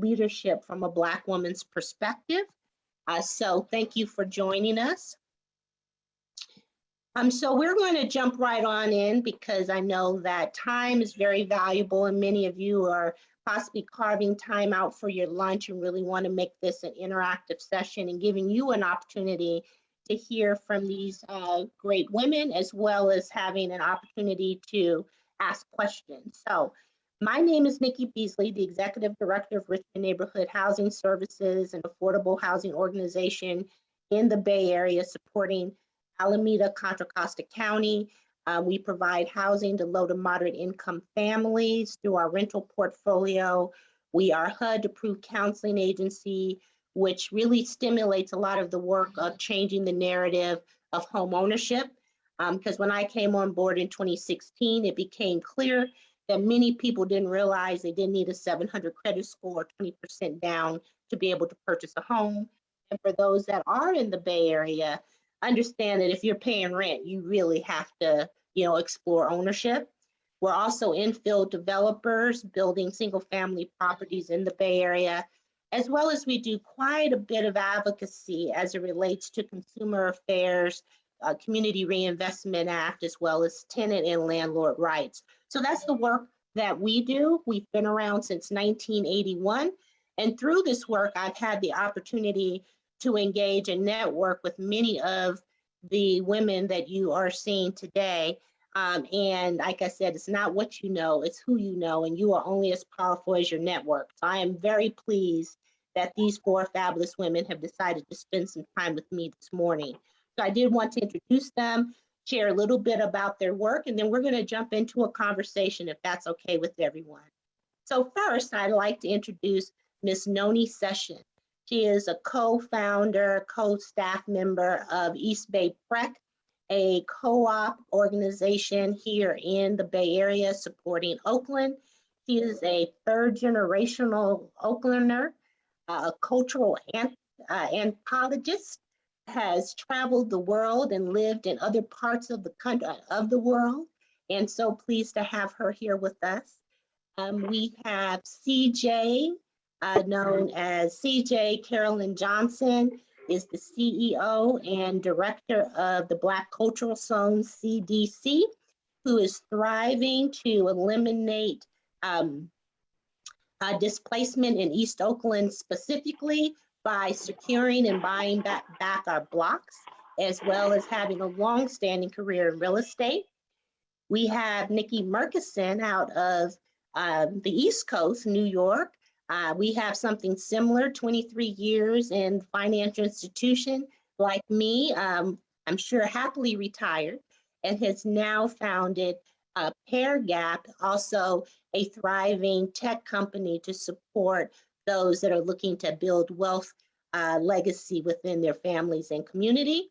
leadership from a Black woman's perspective. So thank you for joining us. So we're going to jump right on in because I know that time is very valuable and many of you are possibly carving time out for your lunch and really want to make this an interactive session and giving you an opportunity to hear from these great women, as well as having an opportunity to ask questions. So my name is Nikki Beasley, the Executive Director of Richmond Neighborhood Housing Services, an affordable housing organization in the Bay Area supporting Alameda, Contra Costa County. We provide housing to low to moderate income families through our rental portfolio. We are a HUD-approved counseling agency, which really stimulates a lot of the work of changing the narrative of home ownership. Because when I came on board in 2016, it became clear that many people didn't realize they didn't need a 700 credit score, 20% down to be able to purchase a home. And for those that are in the Bay Area, understand that if you're paying rent, you really have to, explore ownership. We're also infill developers building single family properties in the Bay Area, as well as we do quite a bit of advocacy as it relates to consumer affairs, Community Reinvestment Act, as well as tenant and landlord rights. So that's the work that we do. We've been around since 1981. And through this work, I've had the opportunity to engage and network with many of the women that you are seeing today. And like I said, it's not what you know, it's who you know, and you are only as powerful as your network. So I am very pleased that these four fabulous women have decided to spend some time with me this morning. So I did want to introduce them, share a little bit about their work, and then we're going to jump into a conversation if that's okay with everyone. So first, I'd like to introduce Ms. Noni Session. She is a co-founder, co-staff member of East Bay Prec, a co-op organization here in the Bay Area supporting Oakland. She is a third-generational Oaklander, a cultural anthropologist, has traveled the world and lived in other parts of the country, of the world, and so pleased to have her here with us. We have CJ, known as CJ Carolyn Johnson, is the CEO and director of the Black Cultural Zone CDC, who is thriving to eliminate displacement in East Oakland specifically by securing and buying back our blocks, as well as having a long-standing career in real estate. We have Nikki Murkison out of the East Coast, New York. We have something similar, 23 years in financial institution, like me, I'm sure happily retired, and has now founded Pair Gap, also a thriving tech company to support those that are looking to build wealth legacy within their families and community.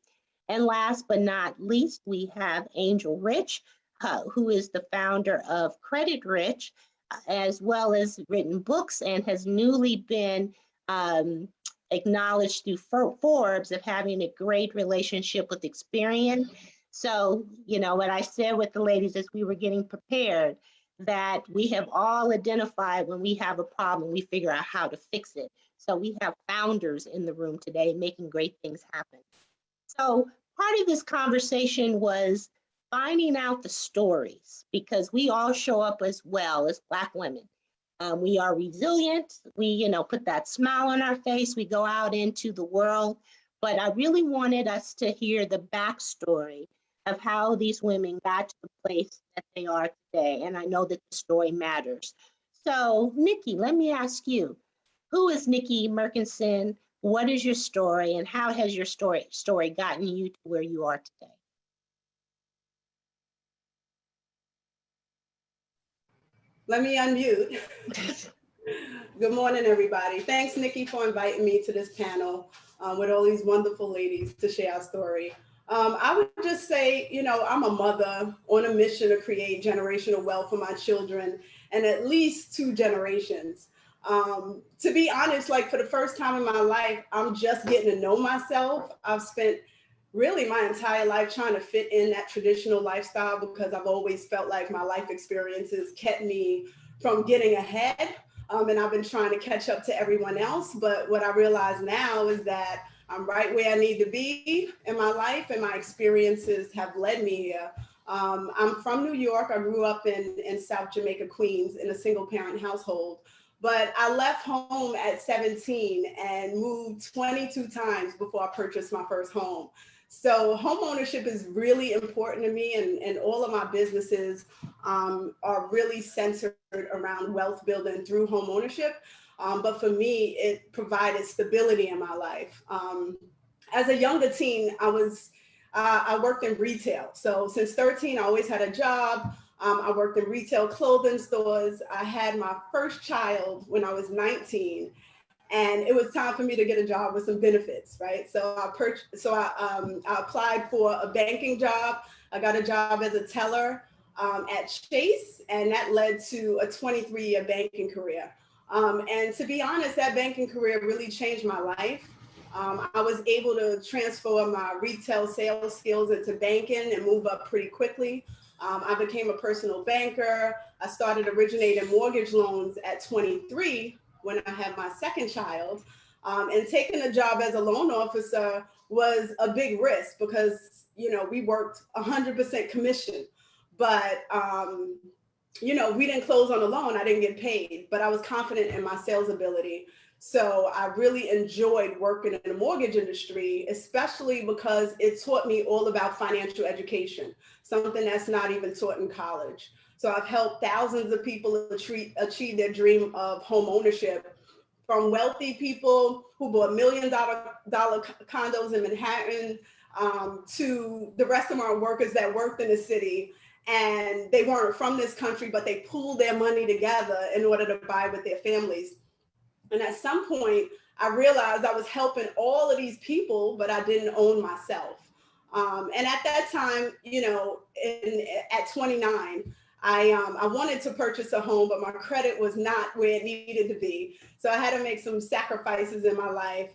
And last but not least, we have Angel Rich, who is the founder of Credit Rich, as well as written books, and has newly been acknowledged through Forbes of having a great relationship with Experian. So, what I said with the ladies as we were getting prepared, that we have all identified when we have a problem, we figure out how to fix it. So we have founders in the room today making great things happen. So part of this conversation was finding out the stories, because we all show up as well as Black women. We are resilient. We, put that smile on our face. We go out into the world. But I really wanted us to hear the backstory of how these women got to the place that they are today. And I know that the story matters. So Nikki, let me ask you, who is Nikki Murkison? What is your story, and how has your story gotten you to where you are today? Let me unmute. Good morning, everybody. Thanks, Nikki, for inviting me to this panel with all these wonderful ladies to share our story. I would just say, I'm a mother on a mission to create generational wealth for my children and at least 2 generations. To be honest, like for the first time in my life, I'm just getting to know myself. I've spent really my entire life trying to fit in that traditional lifestyle because I've always felt like my life experiences kept me from getting ahead. And I've been trying to catch up to everyone else. But what I realize now is that I'm right where I need to be in my life, and my experiences have led me here. I'm from New York. I grew up in South Jamaica, Queens, in a single parent household. But I left home at 17 and moved 22 times before I purchased my first home. So home ownership is really important to me, and all of my businesses are really centered around wealth building through home ownership. But for me, it provided stability in my life. As a younger teen, I worked in retail. So since 13, I always had a job. I worked in retail clothing stores. I had my first child when I was 19, and it was time for me to get a job with some benefits, right? I applied for a banking job. I got a job as a teller at Chase, and that led to a 23-year banking career. And to be honest, that banking career really changed my life. I was able to transfer my retail sales skills into banking and move up pretty quickly. I became a personal banker. I started originating mortgage loans at 23 when I had my second child. And taking a job as a loan officer was a big risk because, we worked 100% commission. But, we didn't close on a loan. I didn't get paid, but I was confident in my sales ability. So I really enjoyed working in the mortgage industry, especially because it taught me all about financial education, something that's not even taught in college. So I've helped thousands of people achieve their dream of home ownership, from wealthy people who bought $1 million condos in Manhattan, to the rest of our workers that worked in the city, and they weren't from this country, but they pooled their money together in order to buy with their families. And at some point, I realized I was helping all of these people, but I didn't own myself. And at that time, at 29, I wanted to purchase a home, but my credit was not where it needed to be. So I had to make some sacrifices in my life.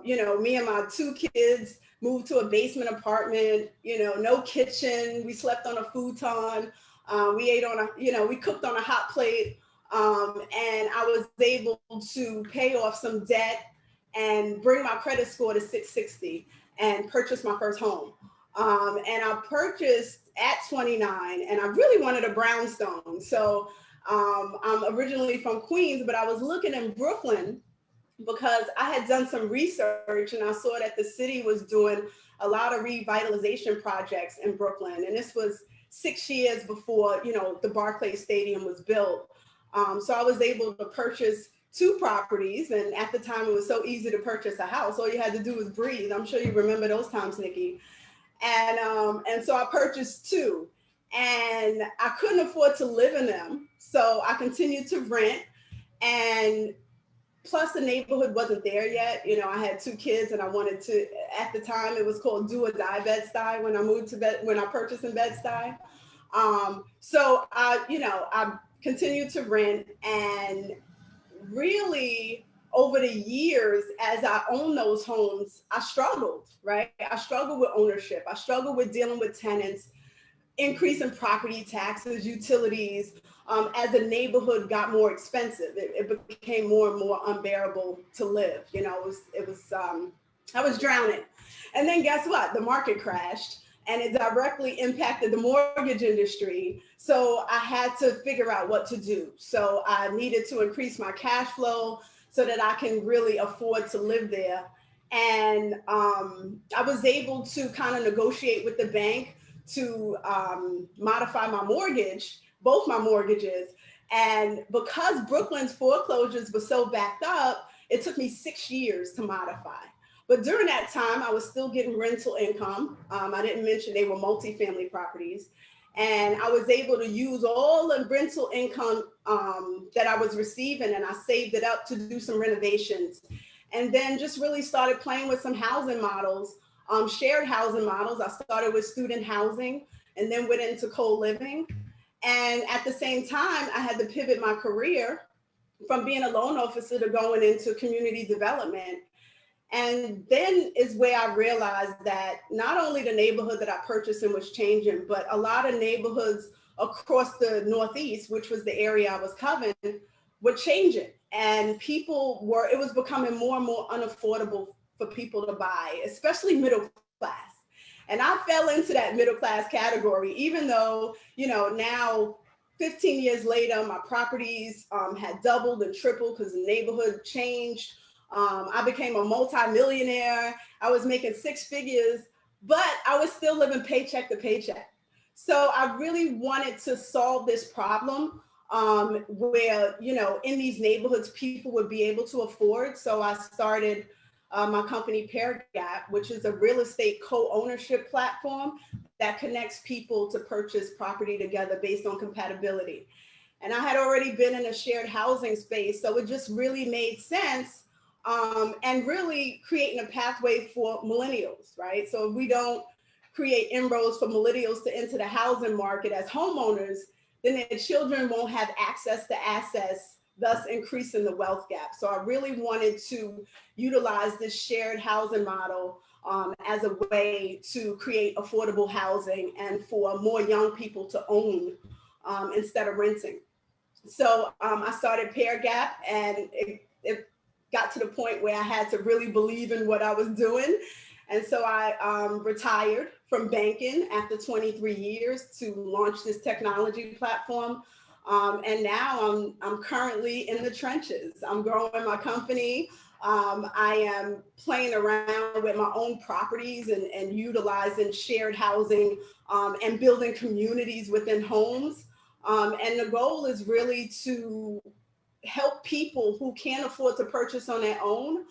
Me and my two kids moved to a basement apartment, no kitchen. We slept on a futon. We ate on we cooked on a hot plate. And I was able to pay off some debt and bring my credit score to 660 and purchase my first home. And I purchased at 29, and I really wanted a brownstone. So I'm originally from Queens, but I was looking in Brooklyn because I had done some research and I saw that the city was doing a lot of revitalization projects in Brooklyn. And this was 6 years before, the Barclays Stadium was built. So I was able to purchase 2 properties. And at the time, it was so easy to purchase a house. All you had to do was breathe. I'm sure you remember those times, Nikki. And so I purchased 2. And I couldn't afford to live in them. So I continued to rent. And plus the neighborhood wasn't there yet. I had 2 kids and I wanted to, at the time, it was called do or die Bed-Stuy when I purchased in Bed-Stuy. So I continued to rent, and really over the years, as I owned those homes, I struggled, right? I struggled with ownership. I struggled with dealing with tenants, increase in property taxes, utilities. As the neighborhood got more expensive, it became more and more unbearable to live. I was drowning. And then guess what? The market crashed, and it directly impacted the mortgage industry. So I had to figure out what to do. So I needed to increase my cash flow so that I can really afford to live there. And I was able to kind of negotiate with the bank to modify my mortgage, both my mortgages. And because Brooklyn's foreclosures were so backed up, it took me 6 years to modify. But during that time, I was still getting rental income. I didn't mention they were multifamily properties. And I was able to use all the rental income that I was receiving, and I saved it up to do some renovations. And then just really started playing with some housing models, shared housing models. I started with student housing and then went into co-living. And at the same time, I had to pivot my career from being a loan officer to going into community development. And then is where I realized that not only the neighborhood that I purchased in was changing, but a lot of neighborhoods across the Northeast, which was the area I was covering, were changing, and it was becoming more and more unaffordable for people to buy, especially middle class. And I fell into that middle class category, even though, now 15 years later, my properties had doubled and tripled because the neighborhood changed. I became a multimillionaire. I was making six figures, but I was still living paycheck to paycheck. So I really wanted to solve this problem where, in these neighborhoods, people would be able to afford. So I started my company Pair Gap, which is a real estate co-ownership platform that connects people to purchase property together based on compatibility. And I had already been in a shared housing space, so it just really made sense, and really creating a pathway for millennials, right? So if we don't create inroads for millennials to enter the housing market as homeowners, then their children won't have access to assets, thus increasing the wealth gap. So I really wanted to utilize this shared housing model as a way to create affordable housing and for more young people to own instead of renting. So I started Pair Gap, and it got to the point where I had to really believe in what I was doing. And so I retired from banking after 23 years to launch this technology platform. And now I'm currently in the trenches. I'm growing my company. I am playing around with my own properties and utilizing shared housing and building communities within homes. And the goal is really to help people who can't afford to purchase on their own,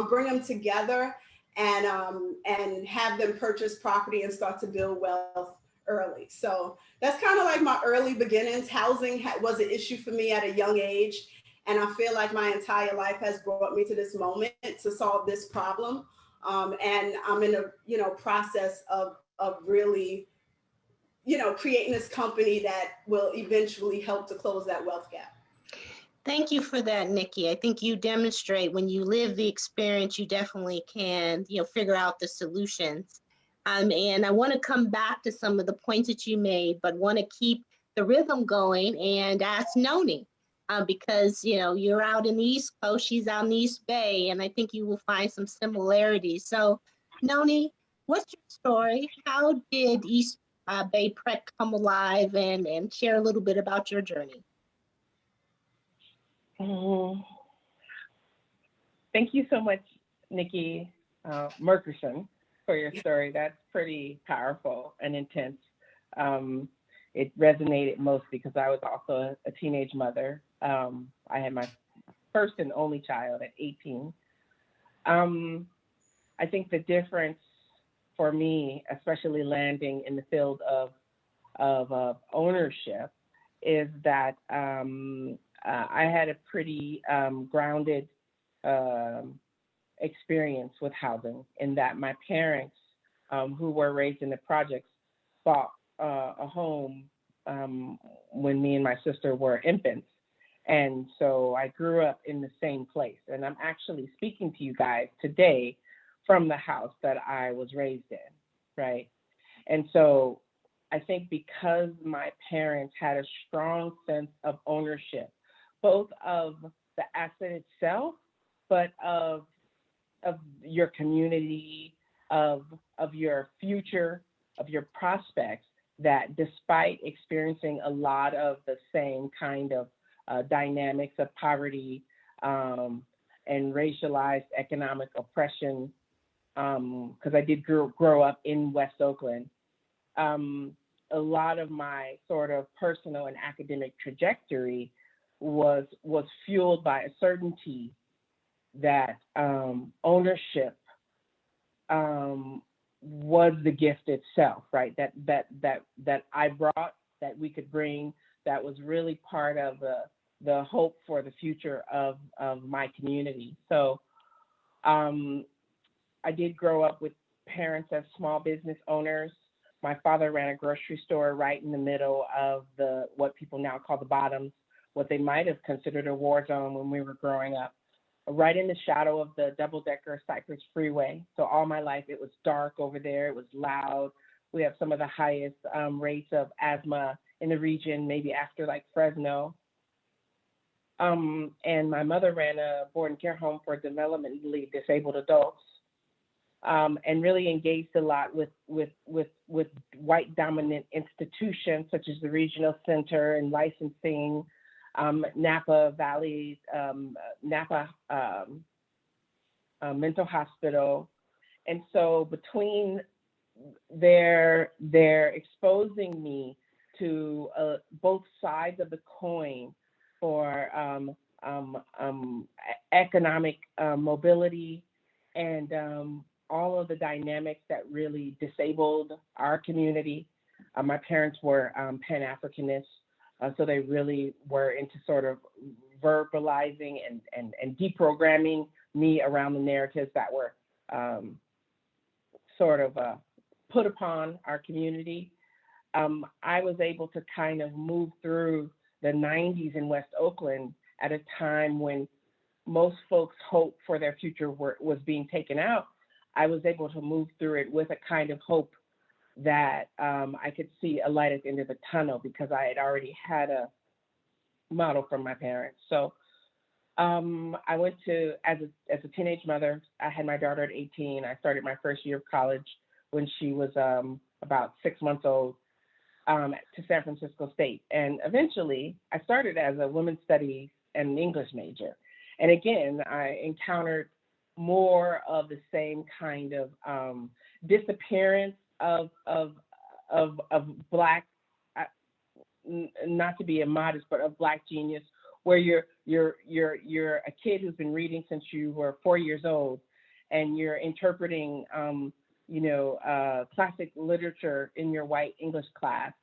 bring them together and have them purchase property and start to build wealth early. So that's kind of like my early beginnings. Housing was an issue for me at a young age. And I feel like my entire life has brought me to this moment to solve this problem. And I'm in a process of really creating this company that will eventually help to close that wealth gap. Thank you for that, Nikki. I think you demonstrate when you live the experience, you definitely can, figure out the solutions. And I want to come back to some of the points that you made, but want to keep the rhythm going and ask Noni, because, you're out in the East Coast, she's out in the East Bay, and I think you will find some similarities. So, Noni, what's your story? How did East Bay Prep come alive, and share a little bit about your journey? Thank you so much, Nikki Merkerson, for your story. That's pretty powerful and intense. It resonated most because I was also a teenage mother. I had my first and only child at 18. I think the difference for me, especially landing in the field of ownership, is that I had a pretty grounded experience with housing, in that my parents, who were raised in the projects, bought a home when me and my sister were infants. And so I grew up in the same place. And I'm actually speaking to you guys today from the house that I was raised in, right? And so I think because my parents had a strong sense of ownership, both of the asset itself, but of your community, of your future, of your prospects, that despite experiencing a lot of the same kind of dynamics of poverty and racialized economic oppression, because I did grow up in West Oakland, a lot of my sort of personal and academic trajectory was fueled by a certainty that ownership was the gift itself, right? That I brought, that we could bring, that was really part of the hope for the future of my community. So I did grow up with parents as small business owners. My father ran a grocery store right in the middle of what people now call the bottoms, what they might have considered a war zone when we were growing up, right in the shadow of the double-decker Cypress Freeway. So all my life, it was dark over there. It was loud. We have some of the highest rates of asthma in the region, maybe after like Fresno. And my mother ran a board and care home for developmentally disabled adults, and really engaged a lot with white dominant institutions such as the regional center and licensing, Napa Valley, Napa Mental Hospital. And so between their exposing me to both sides of the coin for economic mobility and all of the dynamics that really disabled our community. My parents were Pan-Africanists, so they really were into sort of verbalizing and deprogramming me around the narratives that were sort of put upon our community. I was able to kind of move through the 90s in West Oakland at a time when most folks' hope for their future was being taken out. I was able to move through it with a kind of hope that I could see a light at the end of the tunnel because I had already had a model from my parents. So I went to, as a teenage mother, I had my daughter at 18. I started my first year of college when she was about 6 months old, to San Francisco State. And eventually I started as a women's studies and English major. And again, I encountered more of the same kind of disappearance of Black, not to be immodest, but of Black genius, where you're a kid who's been reading since you were 4 years old, and you're interpreting classic literature in your white English class,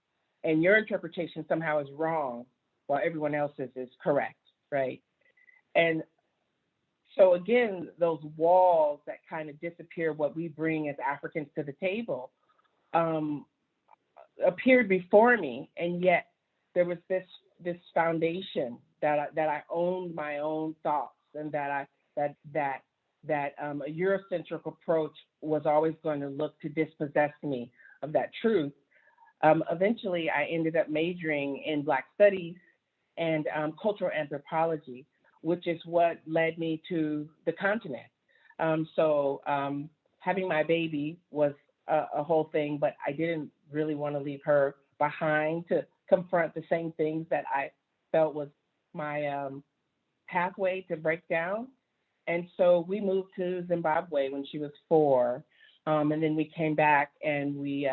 and your interpretation somehow is wrong while everyone else's is correct, right? And so again, those walls that kind of disappear what we bring as Africans to the table appeared before me, and yet there was this foundation that I owned my own thoughts, and that a Eurocentric approach was always going to look to dispossess me of that truth. Eventually, I ended up majoring in Black studies and cultural anthropology, which is what led me to the continent. So having my baby was a whole thing, but I didn't really want to leave her behind to confront the same things that I felt was my pathway to break down. And so we moved to Zimbabwe when she was 4, and then we came back and we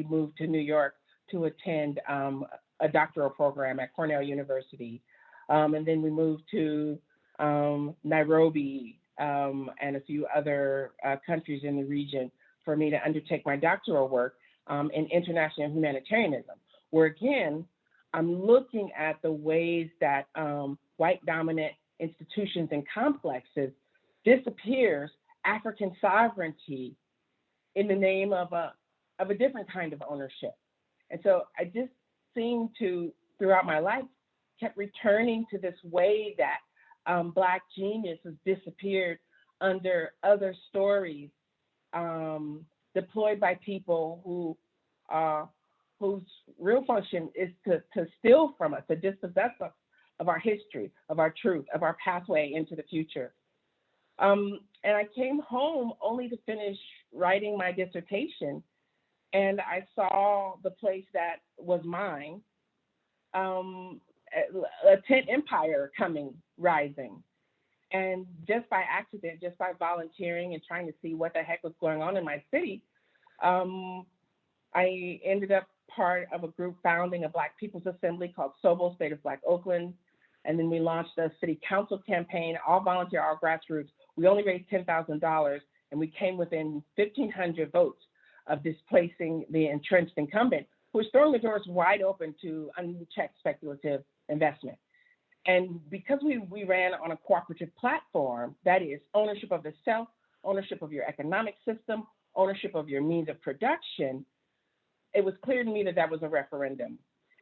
moved to New York to attend a doctoral program at Cornell University. And then we moved to Nairobi and a few other countries in the region for me to undertake my doctoral work in international humanitarianism, where again, I'm looking at the ways that white dominant institutions and complexes disappears African sovereignty in the name of a different kind of ownership. And so I just seem to, throughout my life, kept returning to this way that Black genius has disappeared under other stories deployed by people whose real function is to steal from us, to dispossess us of our history, of our truth, of our pathway into the future. And I came home only to finish writing my dissertation, and I saw the place that was mine, a tent empire rising. And just by accident, just by volunteering and trying to see what the heck was going on in my city, I ended up part of a group founding a Black People's Assembly called SOBO, State of Black Oakland. And then we launched a city council campaign, all volunteer, all grassroots. We only raised $10,000, and we came within 1,500 votes of displacing the entrenched incumbent, who was throwing the doors wide open to unchecked speculative investment. And because we ran on a cooperative platform, that is ownership of the self, ownership of your economic system, ownership of your means of production, it was clear to me that that was a referendum.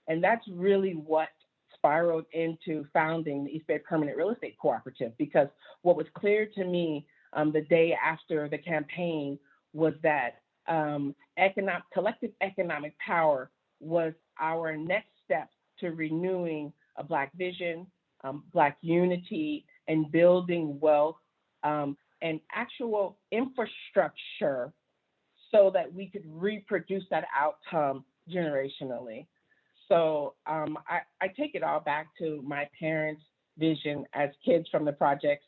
And that's really what spiraled into founding the East Bay Permanent Real Estate Cooperative, because what was clear to me the day after the campaign was that collective economic power was our next step to renewing a Black vision, Black unity, and building wealth and actual infrastructure so that we could reproduce that outcome generationally. So I take it all back to my parents' vision as kids from the projects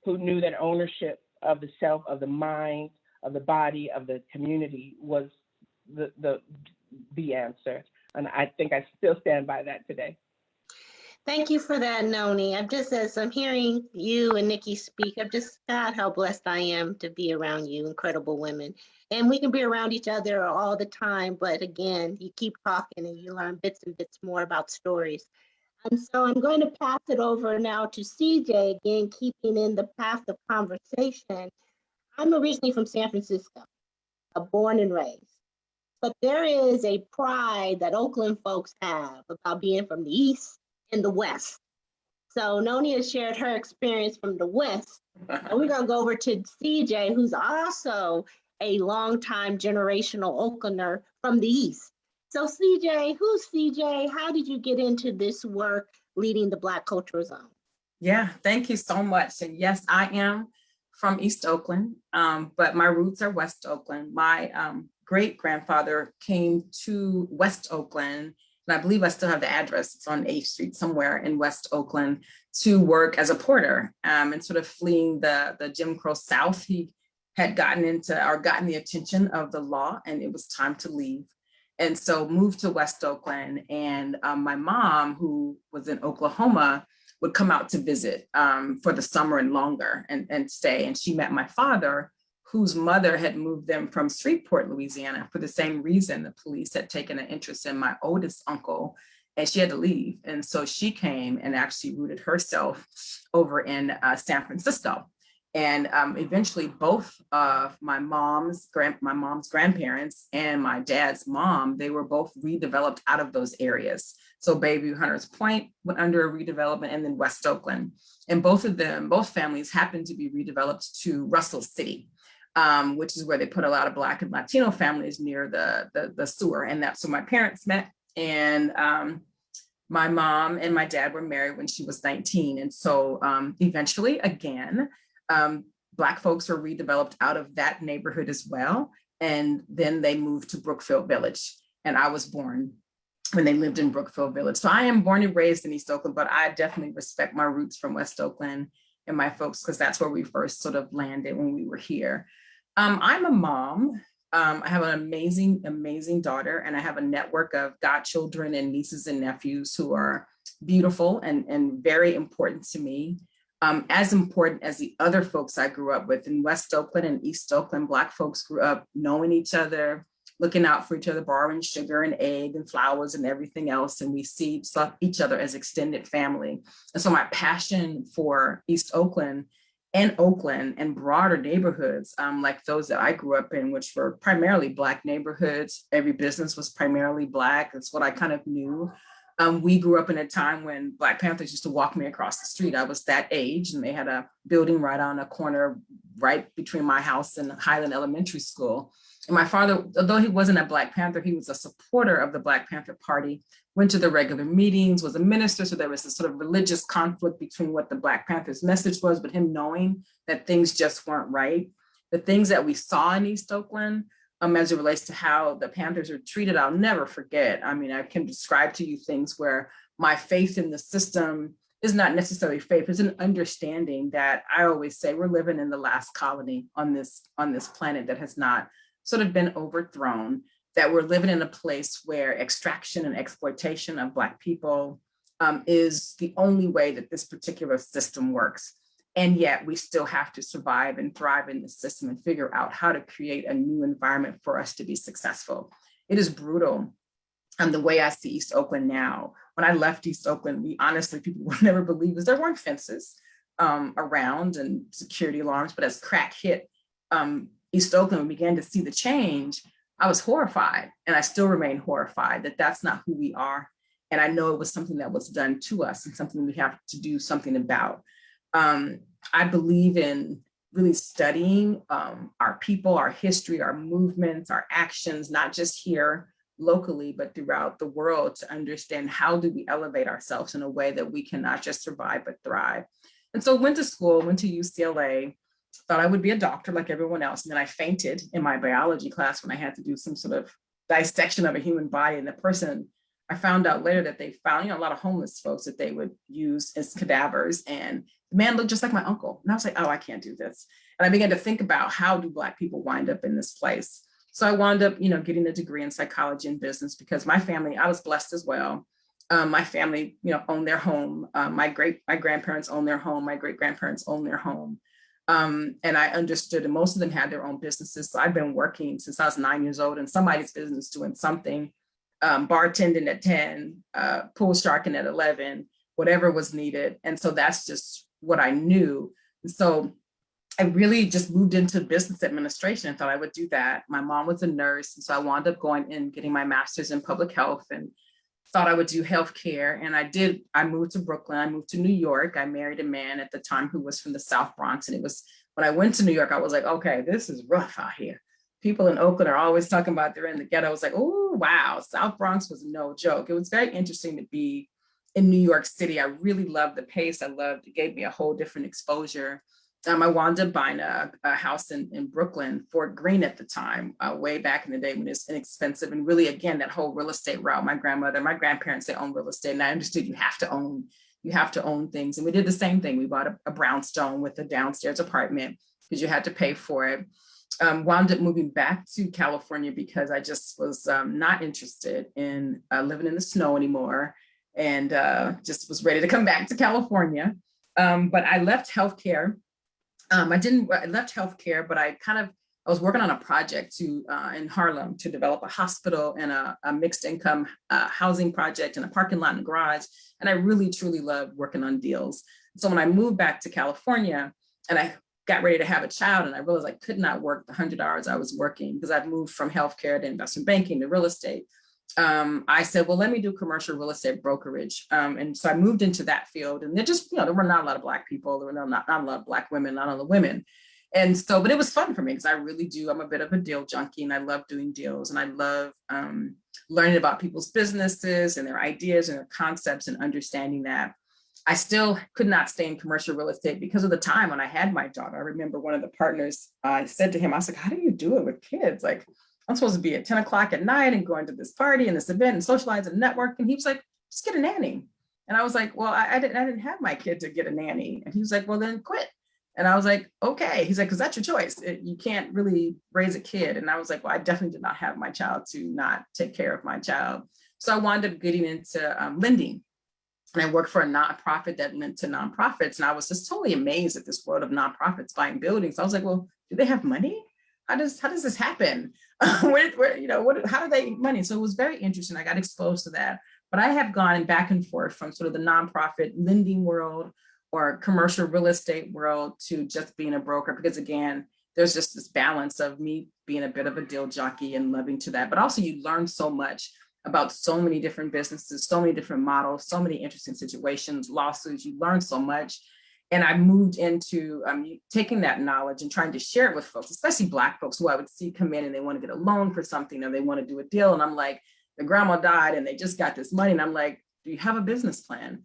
who knew that ownership of the self, of the mind, of the body, of the community was the answer. And I think I still stand by that today. Thank you for that, Noni. I'm just, as I'm hearing you and Nikki speak, I'm just, God, how blessed I am to be around you, incredible women. And we can be around each other all the time, but again, you keep talking and you learn bits and bits more about stories. And so I'm going to pass it over now to CJ, again, keeping in the path of conversation. I'm originally from San Francisco, born and raised. But there is a pride that Oakland folks have about being from the East and the West. So Noni has shared her experience from the West. And we're going to go over to CJ, who's also a longtime generational Oaklander from the East. So CJ, who's CJ? How did you get into this work leading the Black Cultural Zone? Yeah, thank you so much. And yes, I am from East Oakland, but my roots are West Oakland. My great-grandfather came to West Oakland, and I believe I still have the address. It's on 8th Street somewhere in West Oakland, to work as a porter and sort of fleeing the Jim Crow South. He had gotten the attention of the law, and it was time to leave. And so moved to West Oakland. And my mom, who was in Oklahoma, would come out to visit for the summer and longer and stay. And she met my father, whose mother had moved them from Shreveport, Louisiana, for the same reason. The police had taken an interest in my oldest uncle, and she had to leave. And so she came and actually rooted herself over in San Francisco. And eventually both of my mom's grandparents and my dad's mom, they were both redeveloped out of those areas. So Bayview Hunters Point went under a redevelopment, and then West Oakland. And both families happened to be redeveloped to Russell City, which is where they put a lot of Black and Latino families near the sewer. And that's where my parents met. And my mom and my dad were married when she was 19. And so eventually, again, Black folks were redeveloped out of that neighborhood as well. And then they moved to Brookfield Village. And I was born when they lived in Brookfield Village. So I am born and raised in East Oakland, but I definitely respect my roots from West Oakland and my folks, because that's where we first sort of landed when we were here. I'm a mom. I have an amazing, amazing daughter, and I have a network of godchildren and nieces and nephews who are beautiful and very important to me. As important as the other folks I grew up with in West Oakland and East Oakland. Black folks grew up knowing each other, looking out for each other, borrowing sugar and egg and flowers and everything else. And we see each other as extended family. And so my passion for East Oakland and broader neighborhoods like those that I grew up in, which were primarily Black neighborhoods. Every business was primarily Black. That's what I kind of knew. We grew up in a time when Black Panthers used to walk me across the street. I was that age, and they had a building right on a corner right between my house and Highland Elementary School. And my father, although he wasn't a Black Panther, he was a supporter of the Black Panther Party, went to the regular meetings, was a minister. So there was this sort of religious conflict between what the Black Panthers message was, but him knowing that things just weren't right. The things that we saw in East Oakland, as it relates to how the Panthers are treated, I'll never forget. I mean, I can describe to you things where my faith in the system is not necessarily faith, it's an understanding that I always say we're living in the last colony on this planet that has not sort of been overthrown, that we're living in a place where extraction and exploitation of Black people is the only way that this particular system works. And yet we still have to survive and thrive in the system and figure out how to create a new environment for us to be successful. It is brutal. The way I see East Oakland now, when I left East Oakland, people would never believe is there weren't fences around and security alarms, but as crack hit East Oakland, we began to see the change. I was horrified, and I still remain horrified that that's not who we are. And I know it was something that was done to us and something we have to do something about. I believe in really studying our people, our history, our movements, our actions, not just here, locally, but throughout the world, to understand how do we elevate ourselves in a way that we can not just survive, but thrive. And so went to school, went to UCLA, thought I would be a doctor like everyone else. And then I fainted in my biology class when I had to do some sort of dissection of a human body. And the person, I found out later that they found, a lot of homeless folks that they would use as cadavers. And the man looked just like my uncle. And I was like, oh, I can't do this. And I began to think about, how do Black people wind up in this place? So I wound up, getting a degree in psychology and business, because my family, I was blessed as well. My family, owned their home. My grandparents owned their home. My great grandparents owned their home. And I understood, and most of them had their own businesses. So I've been working since I was 9 years old in somebody's business, doing something, bartending at 10, pool sharking at 11, whatever was needed. And so that's just what I knew. And so I really just moved into business administration and thought I would do that. My mom was a nurse. And so I wound up going and getting my master's in public health, and thought I would do healthcare. And I did. I moved to Brooklyn. I moved to New York. I married a man at the time who was from the South Bronx. And it was, when I went to New York, I was like, okay, this is rough out here. People in Oakland are always talking about they're in the ghetto. I was like, oh, wow. South Bronx was no joke. It was very interesting to be in New York City. I really loved the pace. It gave me a whole different exposure. I wound up buying a house in Brooklyn, Fort Greene at the time, way back in the day when it's inexpensive. And really, again, that whole real estate route, my grandparents, they own real estate. And I understood you have to own things. And we did the same thing. We bought a brownstone with a downstairs apartment because you had to pay for it. Wound up moving back to California because I just was not interested in living in the snow anymore, and just was ready to come back to California. But I left healthcare. I left healthcare, but I was working on a project in Harlem to develop a hospital and a mixed income housing project and a parking lot and garage. And I really, truly loved working on deals. So when I moved back to California and I got ready to have a child, and I realized I could not work the 100 hours I was working because I'd moved from healthcare to investment banking to real estate. I said, well, let me do commercial real estate brokerage. And so I moved into that field, and there were not a lot of Black people. There were not a lot of Black women, not a lot of women. And so, but it was fun for me because I'm a bit of a deal junkie, and I love doing deals, and I love learning about people's businesses and their ideas and their concepts, and understanding that. I still could not stay in commercial real estate because of the time when I had my daughter. I remember one of the partners, I said to him, I was like, how do you do it with kids? Like, I'm supposed to be at 10 o'clock at night and going to this party and this event and socialize and network. And he was like, just get a nanny. And I was like, well, I didn't have my kid to get a nanny. And he was like, well, then quit. And I was like, okay. He's like, because that's your choice. You can't really raise a kid. And I was like, well, I definitely did not have my child to not take care of my child. So I wound up getting into lending. And I worked for a nonprofit that lent to nonprofits. And I was just totally amazed at this world of nonprofits buying buildings. I was like, well, do they have money? How does this happen? How do they make money? So it was very interesting. I got exposed to that. But I have gone back and forth from sort of the nonprofit lending world or commercial real estate world to just being a broker, because again, there's just this balance of me being a bit of a deal junkie and loving to that. But also you learn so much about so many different businesses, so many different models, so many interesting situations, lawsuits. You learn so much. And I moved into taking that knowledge and trying to share it with folks, especially Black folks who I would see come in and they want to get a loan for something or they want to do a deal. And I'm like, the grandma died and they just got this money. And I'm like, do you have a business plan?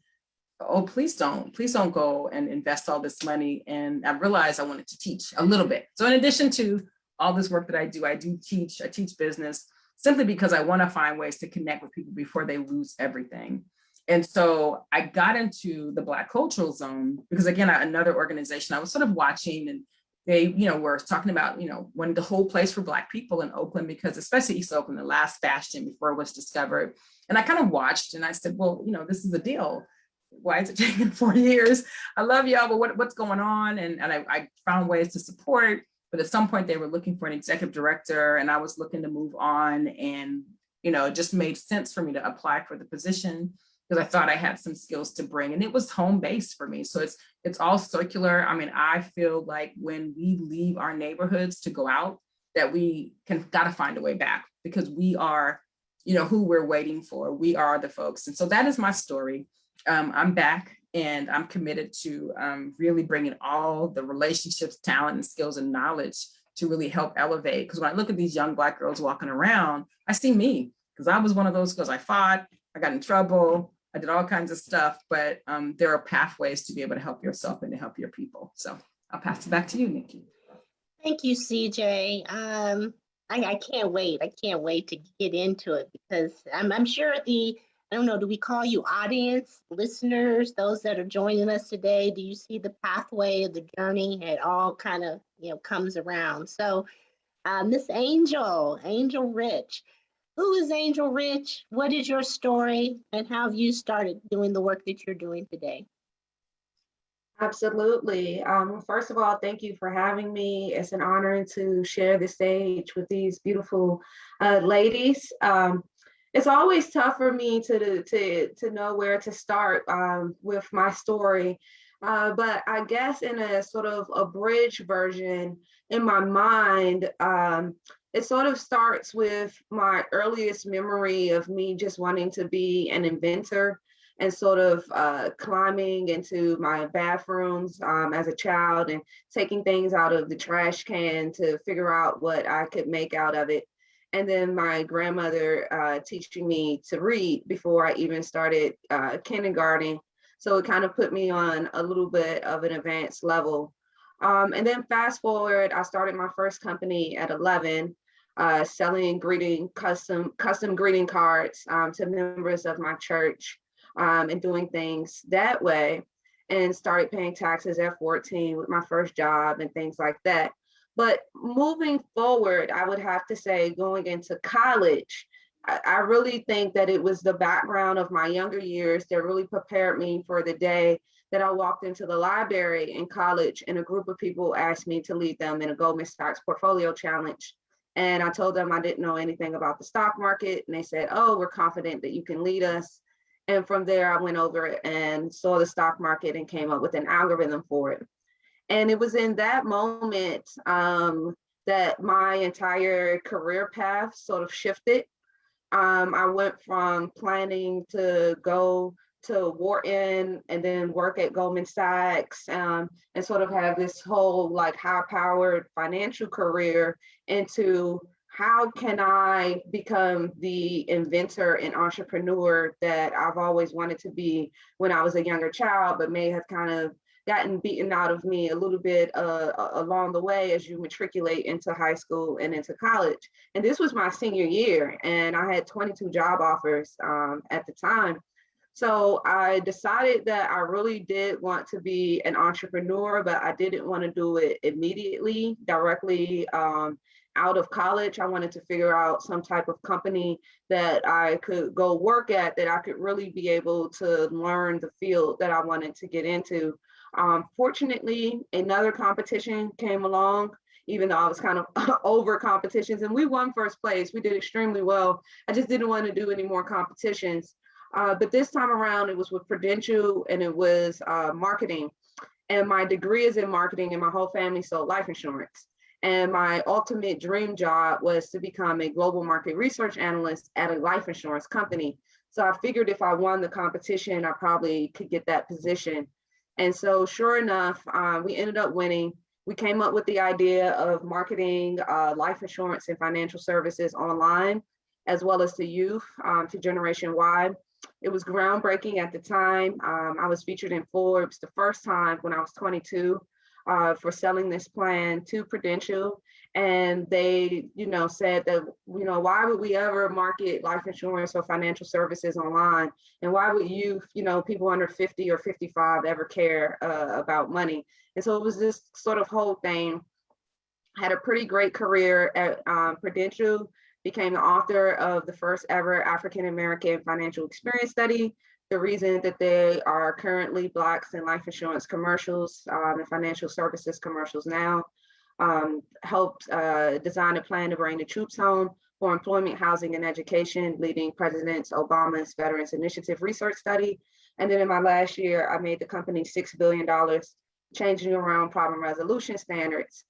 Oh, please don't go and invest all this money. And I realized I wanted to teach a little bit. So in addition to all this work that I teach business, simply because I want to find ways to connect with people before they lose everything. And so I got into the Black Cultural Zone because, again, another organization I was sort of watching, and they, were talking about, when the whole place for Black people in Oakland, because especially East Oakland, the last bastion before it was discovered. And I kind of watched and I said, well, this is the deal. Why is it taking 4 years? I love y'all, but what's going on? And I found ways to support. But at some point they were looking for an executive director and I was looking to move on, and, it just made sense for me to apply for the position because I thought I had some skills to bring, and it was home-based for me. So it's all circular. I mean, I feel like when we leave our neighborhoods to go out, that we got to find a way back because we are, who we're waiting for. We are the folks. And so that is my story. I'm back. And I'm committed to really bringing all the relationships, talent, and skills and knowledge to really help elevate. Because when I look at these young Black girls walking around, I see me. because I was one of those girls. I fought, I got in trouble, I did all kinds of stuff, but there are pathways to be able to help yourself and to help your people. So I'll pass it back to you, Nikki. Thank you, CJ. I can't wait. I can't wait to get into it because I'm sure I don't know, do we call you audience, listeners, those that are joining us today? Do you see the pathway of the journey? It all kind of, comes around. So Miss Angel Rich. Who is Angel Rich? What is your story? And how have you started doing the work that you're doing today? Absolutely. First of all, thank you for having me. It's an honor to share the stage with these beautiful ladies. It's always tough for me to know where to start with my story. But I guess in a sort of abridged version in my mind, it sort of starts with my earliest memory of me just wanting to be an inventor and sort of climbing into my bathrooms as a child and taking things out of the trash can to figure out what I could make out of it. And then my grandmother teaching me to read before I even started kindergarten. So it kind of put me on a little bit of an advanced level. And then fast forward, I started my first company at 11, selling custom greeting cards to members of my church, and doing things that way, and started paying taxes at 14 with my first job and things like that. But moving forward, I would have to say going into college, I really think that it was the background of my younger years that really prepared me for the day that I walked into the library in college and a group of people asked me to lead them in a Goldman Sachs portfolio challenge. And I told them I didn't know anything about the stock market. And they said, "Oh, we're confident that you can lead us." And from there, I went over and saw the stock market and came up with an algorithm for it. And it was in that moment that my entire career path sort of shifted. I went from planning to go to Wharton and then work at Goldman Sachs, and sort of have this whole like high-powered financial career into how can I become the inventor and entrepreneur that I've always wanted to be when I was a younger child, but may have kind of gotten beaten out of me a little bit along the way as you matriculate into high school and into college. And this was my senior year, and I had 22 job offers at the time. So I decided that I really did want to be an entrepreneur, but I didn't want to do it immediately, directly out of college. I wanted to figure out some type of company that I could go work at, that I could really be able to learn the field that I wanted to get into. Fortunately, another competition came along, even though I was kind of over competitions, and we won first place. We did extremely well. I just didn't want to do any more competitions. But this time around, it was with Prudential, and it was marketing. And my degree is in marketing, and my whole family sold life insurance. And my ultimate dream job was to become a global market research analyst at a life insurance company. So I figured if I won the competition, I probably could get that position. And so sure enough, we ended up winning. We came up with the idea of marketing life insurance and financial services online, as well as to youth, to Generation Y. It was groundbreaking at the time. I was featured in Forbes the first time when I was 22 for selling this plan to Prudential. And they, said that, why would we ever market life insurance or financial services online? And why would youth, people under 50 or 55 ever care about money? And so it was this sort of whole thing. Had a pretty great career at Prudential, became the author of the first ever African-American financial experience study. The reason that they are currently Blacks in life insurance commercials and financial services commercials now. Helped design a plan to bring the troops home for employment, housing, and education, leading President Obama's Veterans Initiative research study. And then in my last year, I made the company $6 billion, changing around problem resolution standards.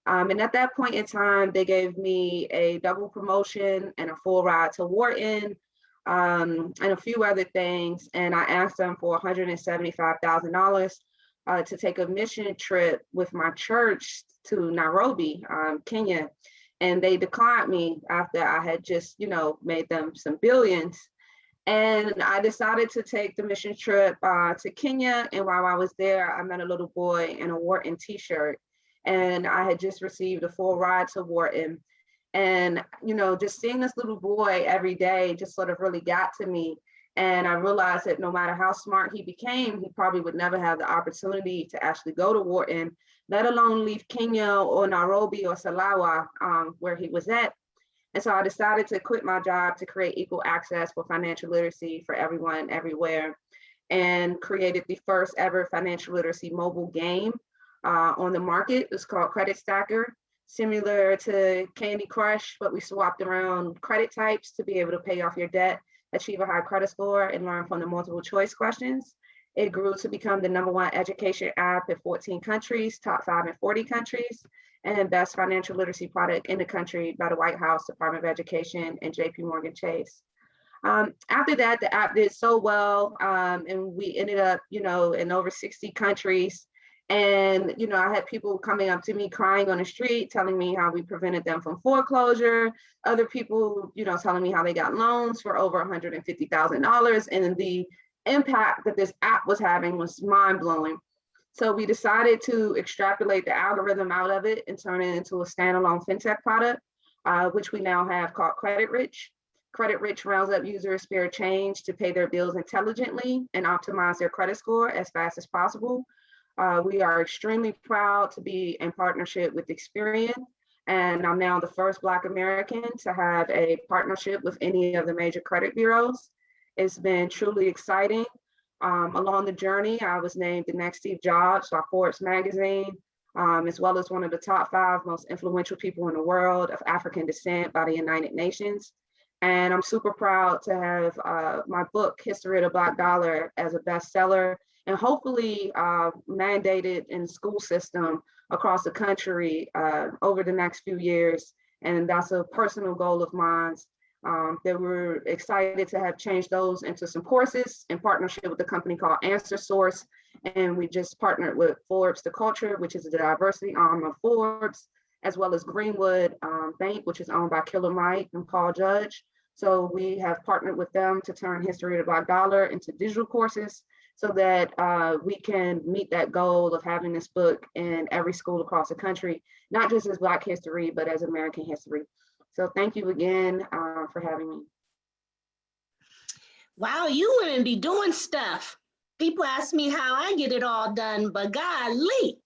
And at that point in time, they gave me a double promotion and a full ride to Wharton, and a few other things. And I asked them for $175,000 to take a mission trip with my church to Nairobi, Kenya. and they declined me after I had just, made them some billions. And I decided to take the mission trip to Kenya. And while I was there, I met a little boy in a Wharton t-shirt. And I had just received a full ride to Wharton. And, just seeing this little boy every day just sort of really got to me. And I realized that no matter how smart he became, he probably would never have the opportunity to actually go to Wharton, let alone leave Kenya or Nairobi or Salawa, where he was at. And so I decided to quit my job to create equal access for financial literacy for everyone, everywhere, and created the first ever financial literacy mobile game on the market. It's called Credit Stacker, similar to Candy Crush, but we swapped around credit types to be able to pay off your debt, achieve a high credit score, and learn from the multiple choice questions. It grew to become the #1 education app in 14 countries, top 5 in 40 countries, and best financial literacy product in the country by the White House, Department of Education, and JP Morgan Chase. After that, the app did so well, and we ended up, in over 60 countries. And, I had people coming up to me crying on the street, telling me how we prevented them from foreclosure. Other people, telling me how they got loans for over $150,000. And the impact that this app was having was mind-blowing. So we decided to extrapolate the algorithm out of it and turn it into a standalone fintech product, which we now have called Credit Rich. Credit Rich rounds up users' spare change to pay their bills intelligently and optimize their credit score as fast as possible. We are extremely proud to be in partnership with Experian, and I'm now the first Black American to have a partnership with any of the major credit bureaus. It's been truly exciting. Along the journey, I was named the next Steve Jobs by Forbes magazine, as well as one of the top 5 most influential people in the world of African descent by the United Nations. And I'm super proud to have my book, History of the Black Dollar, as a bestseller, and hopefully mandated in the school system across the country over the next few years. And that's a personal goal of mine. That we're excited to have changed those into some courses in partnership with a company called Answer Source. And we just partnered with Forbes the Culture, which is the diversity arm of Forbes, as well as Greenwood Bank, which is owned by Killam Wright and Paul Judge. So we have partnered with them to turn History of the Black Dollar into digital courses so that we can meet that goal of having this book in every school across the country, not just as Black history, but as American history. So thank you again for having me. Wow, you women be doing stuff. People ask me how I get it all done, but golly.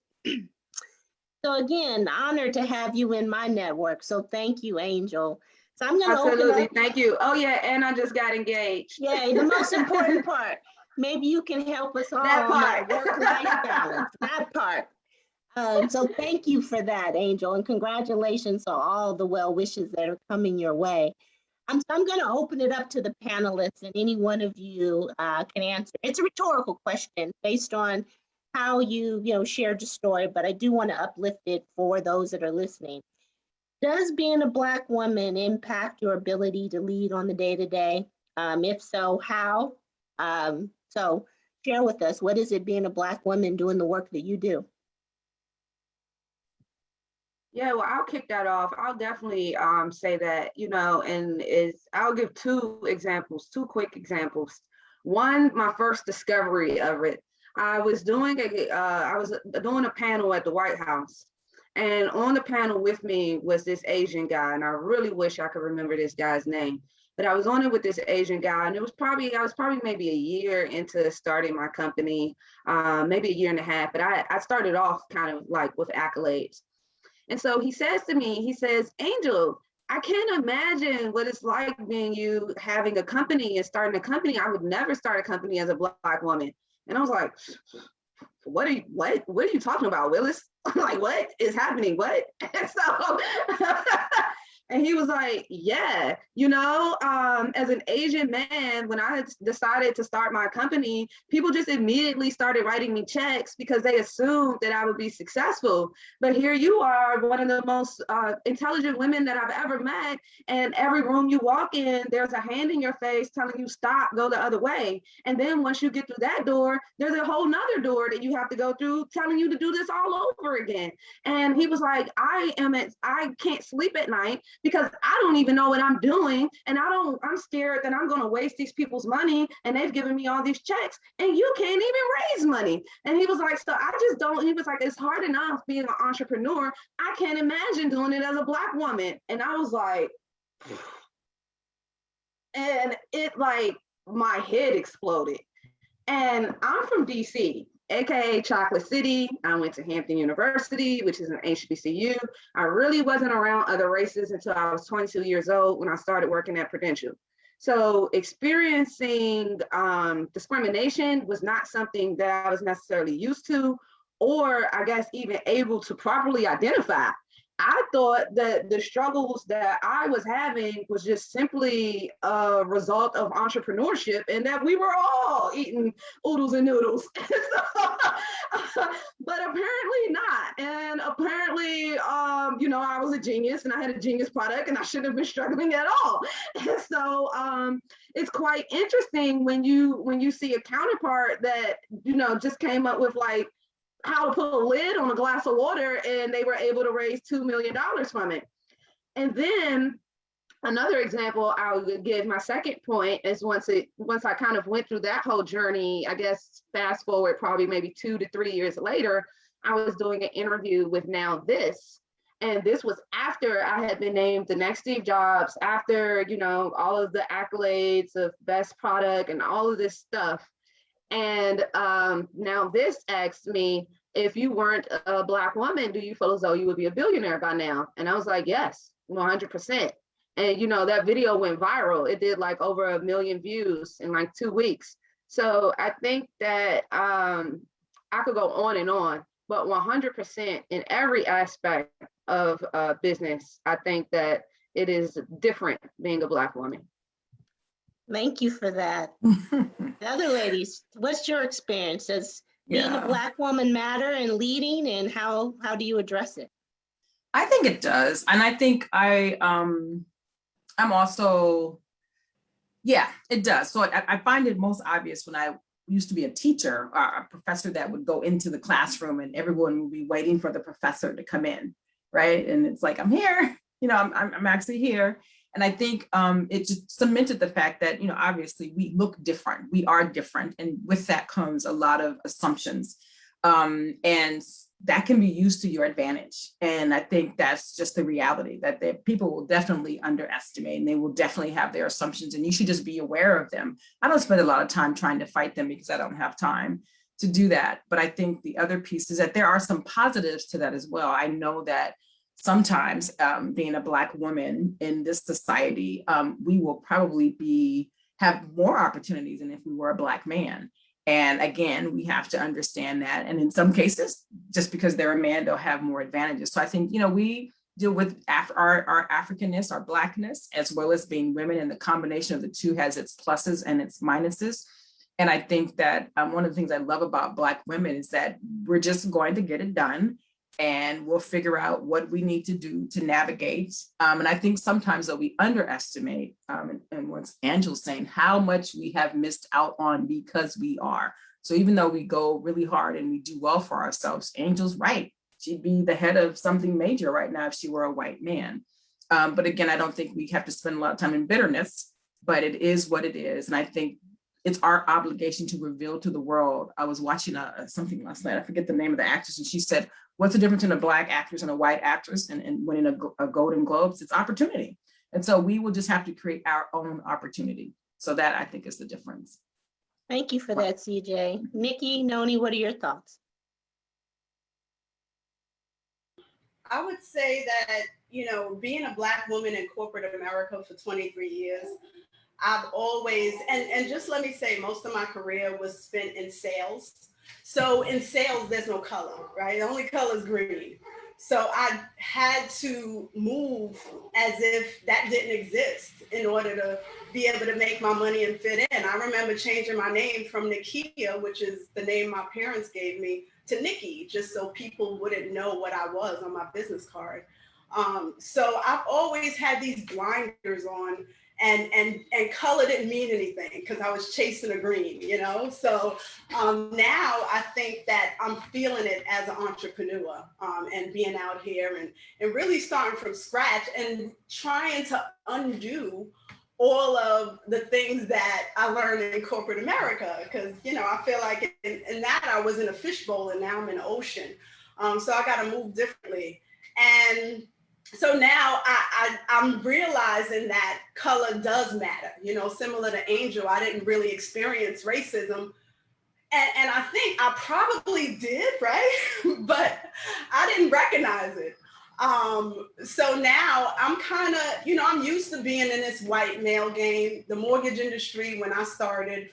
So again, honored to have you in my network. So thank you, Angel. So I'm going to Absolutely, thank you. Oh yeah, and I just got engaged. Yeah, the most important part. Maybe you can help us all That on part. that work-life balance. That part. So thank you for that, Angel, and congratulations on all the well wishes that are coming your way. I'm going to open it up to the panelists, and any one of you can answer. It's a rhetorical question based on how you shared your story, but I do want to uplift it for those that are listening. Does being a Black woman impact your ability to lead on the day-to-day? If so, how? So share with us, what is it being a Black woman doing the work that you do? Yeah, well, I'll kick that off. I'll definitely say that, I'll give 2 quick examples. One, my first discovery of it. I was doing a panel at the White House, and on the panel with me was this Asian guy, and I really wish I could remember this guy's name. But I was on it with this Asian guy, and I was probably maybe a year into starting my company, maybe a year and a half. But I started off kind of like with accolades. And so he says to me, he says, Angel, I can't imagine what it's like being you having a company and starting a company. I would never start a company as a Black woman. And I was like, what are you talking about, Willis? I'm like, what is happening? What? And so And he was like, yeah, as an Asian man, when I had decided to start my company, people just immediately started writing me checks because they assumed that I would be successful. But here you are, one of the most intelligent women that I've ever met. And every room you walk in, there's a hand in your face telling you, stop, go the other way. And then once you get through that door, there's a whole nother door that you have to go through telling you to do this all over again. And he was like, I can't sleep at night because I don't even know what I'm doing. And I'm scared that I'm going to waste these people's money and they've given me all these checks and you can't even raise money. And he was like, so I just don't, he was like, it's hard enough being an entrepreneur. I can't imagine doing it as a Black woman. And I was like, and it like, my head exploded. And I'm from DC, AKA Chocolate City. I went to Hampton University, which is an HBCU. I really wasn't around other races until I was 22 years old when I started working at Prudential. So experiencing discrimination was not something that I was necessarily used to, or I guess even able to properly identify. I thought that the struggles that I was having was just simply a result of entrepreneurship and that we were all eating oodles and noodles. But apparently not. And apparently, I was a genius and I had a genius product and I shouldn't have been struggling at all. And so it's quite interesting when you see a counterpart that, just came up with like, how to put a lid on a glass of water, and they were able to raise $2 million from it. And then another example I'll give, my second point, is once I kind of went through that whole journey, I guess fast forward probably maybe 2 to 3 years later, I was doing an interview with Now This. And this was after I had been named the next Steve Jobs, after, all of the accolades of best product and all of this stuff. And Now This asked me, if you weren't a Black woman, do you feel as though you would be a billionaire by now? And I was like, yes, 100%. And, that video went viral. It did like over 1 million views in like 2 weeks. So I think that I could go on, but 100% in every aspect of business, I think that it is different being a Black woman. Thank you for that. The other ladies, what's your experience? Does being a Black woman matter in leading, and how do you address it? I think it does. And I think I'm also, it does. So I find it most obvious when I used to be a teacher, a professor that would go into the classroom and everyone would be waiting for the professor to come in, right? And it's like, I'm here, I'm actually here. And I think it just cemented the fact that, obviously we look different, we are different. And with that comes a lot of assumptions. And that can be used to your advantage. And I think that's just the reality, that people will definitely underestimate and they will definitely have their assumptions, and you should just be aware of them. I don't spend a lot of time trying to fight them because I don't have time to do that. But I think the other piece is that there are some positives to that as well. I know that sometimes being a Black woman in this society, we will probably have more opportunities than if we were a Black man. And again, we have to understand that. And in some cases, just because they're a man, they'll have more advantages. So I think, we deal with our Africanness, our Blackness, as well as being women. And the combination of the two has its pluses and its minuses. And I think that one of the things I love about Black women is that we're just going to get it done. And we'll figure out what we need to do to navigate. And I think sometimes that we underestimate, and what Angela's saying, how much we have missed out on because we are. So even though we go really hard and we do well for ourselves, Angel's right. She'd be the head of something major right now if she were a white man. But again, I don't think we have to spend a lot of time in bitterness, but it is what it is. And I think it's our obligation to reveal to the world. I was watching something last night, I forget the name of the actress, and she said, what's the difference in a Black actress and a white actress and winning a Golden Globes? It's opportunity. And so we will just have to create our own opportunity. So that, I think, is the difference. Thank you for that, CJ. Nikki, Noni, what are your thoughts? I would say that, being a Black woman in corporate America for 23 years, I've always, and just let me say, most of my career was spent in sales. So in sales, there's no color, right? The only color is green. So I had to move as if that didn't exist in order to be able to make my money and fit in. I remember changing my name from Nikia, which is the name my parents gave me, to Nikki, just so people wouldn't know what I was on my business card. So I've always had these blinders on, and color didn't mean anything because I was chasing a green, you know? So now I think that I'm feeling it as an entrepreneur, and being out here and really starting from scratch and trying to undo all of the things that I learned in corporate America. Because, you know, I feel like in that I was in a fishbowl and now I'm in the ocean. So I got to move differently. And so now I'm realizing that color does matter. You know, similar to Angel, I didn't really experience racism. And I think I probably did, right? But I didn't recognize it. So now I'm kind of, you know, I'm used to being in this white male game. The mortgage industry, when I started,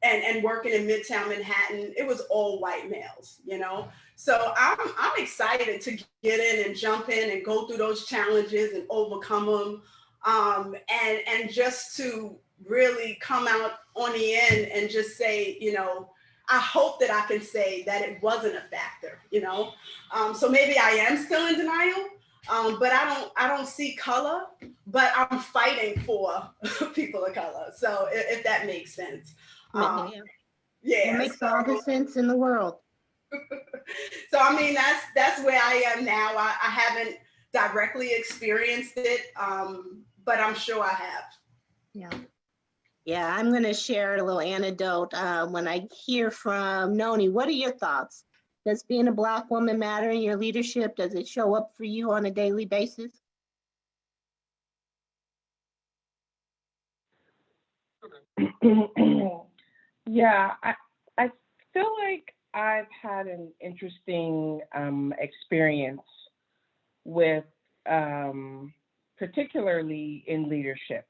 and working in Midtown Manhattan, it was all white males, you know? So I'm excited to get in and jump in and go through those challenges and overcome them. And just to really come out on the end and just say, you know, I hope that I can say that it wasn't a factor, you know? So maybe I am still in denial, but I don't see color, but I'm fighting for people of color. So if that makes sense. Yeah. Yeah. It makes all the sense in the world. So I mean, that's where I am now. I haven't directly experienced it, but I'm sure I have. Yeah. Yeah, I'm going to share a little anecdote. When I hear from Noni, what are your thoughts? Does being a Black woman matter in your leadership? Does it show up for you on a daily basis? Yeah, I feel like I've had an interesting experience with, particularly in leadership,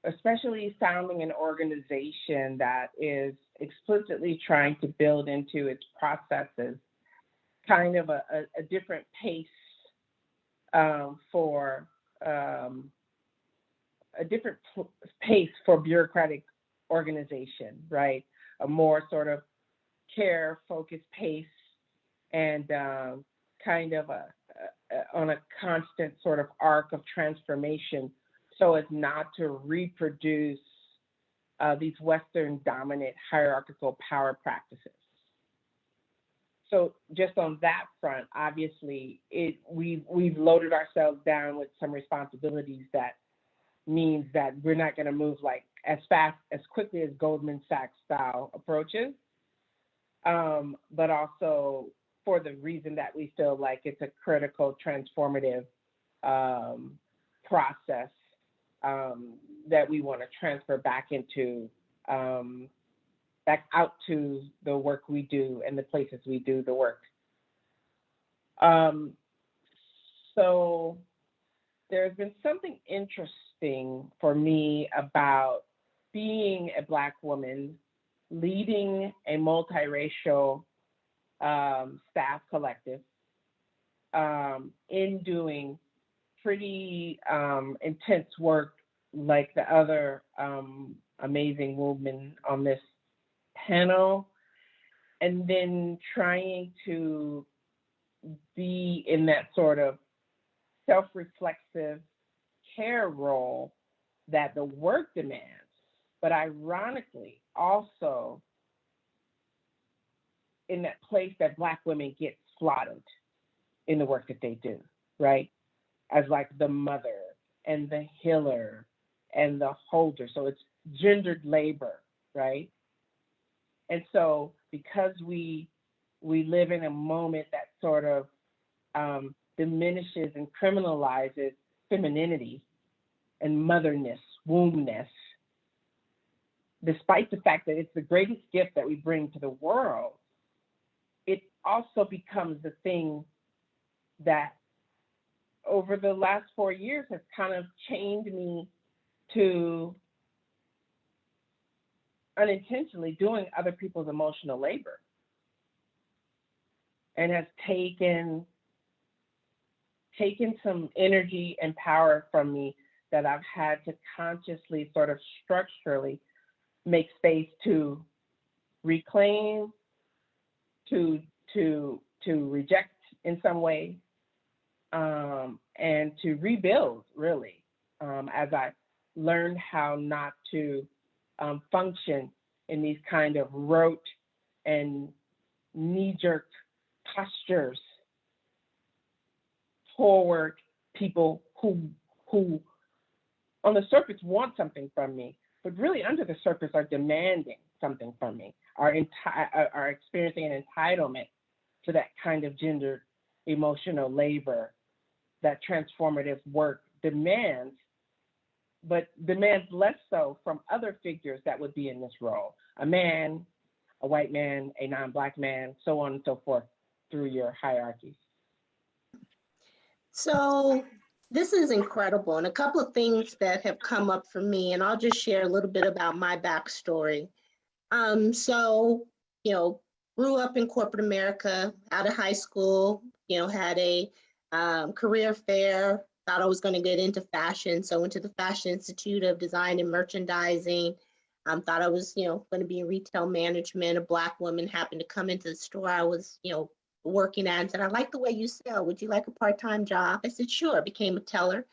especially founding an organization that is explicitly trying to build into its processes kind of a different pace, for a different pace for bureaucratic organization, right? A more sort of care-focused pace, and kind of on a constant sort of arc of transformation, so as not to reproduce these Western dominant hierarchical power practices. So just on that front, obviously, we've loaded ourselves down with some responsibilities that means that we're not going to move like as fast, as quickly as Goldman Sachs style approaches, but also for the reason that we feel like it's a critical transformative process that we want to transfer back into, back out to the work we do and the places we do the work. So there's been something interesting for me about being a Black woman, leading a multiracial staff collective, in doing pretty intense work like the other amazing women on this panel, and then trying to be in that sort of self-reflexive care role that the work demands, but ironically also in that place that Black women get slotted in the work that they do, right? As like the mother and the healer and the holder. So it's gendered labor, right? And so because we live in a moment that sort of diminishes and criminalizes femininity and motherness, wombness, despite the fact that it's the greatest gift that we bring to the world, it also becomes the thing that over the last 4 years has kind of chained me to unintentionally doing other people's emotional labor, and has taken some energy and power from me that I've had to consciously, sort of structurally make space to reclaim, to reject in some way, and to rebuild, really, as I learned how not to function in these kind of rote and knee-jerk postures toward people who on the surface want something from me, but really under the surface are demanding something from me, are experiencing an entitlement to that kind of gendered emotional labor that transformative work demands, but demands less so from other figures that would be in this role. A man, a white man, a non-Black man, so on and so forth through your hierarchies. So this is incredible. And a couple of things that have come up for me, and I'll just share a little bit about my backstory. So, grew up in corporate America, out of high school, had a career fair, thought I was going to get into fashion. So went to the Fashion Institute of Design and Merchandising. Thought I was, going to be in retail management. A Black woman happened to come into the store I was, working at and said, "I like the way you sell. Would you like a part-time job?" I said, "Sure." Became a teller.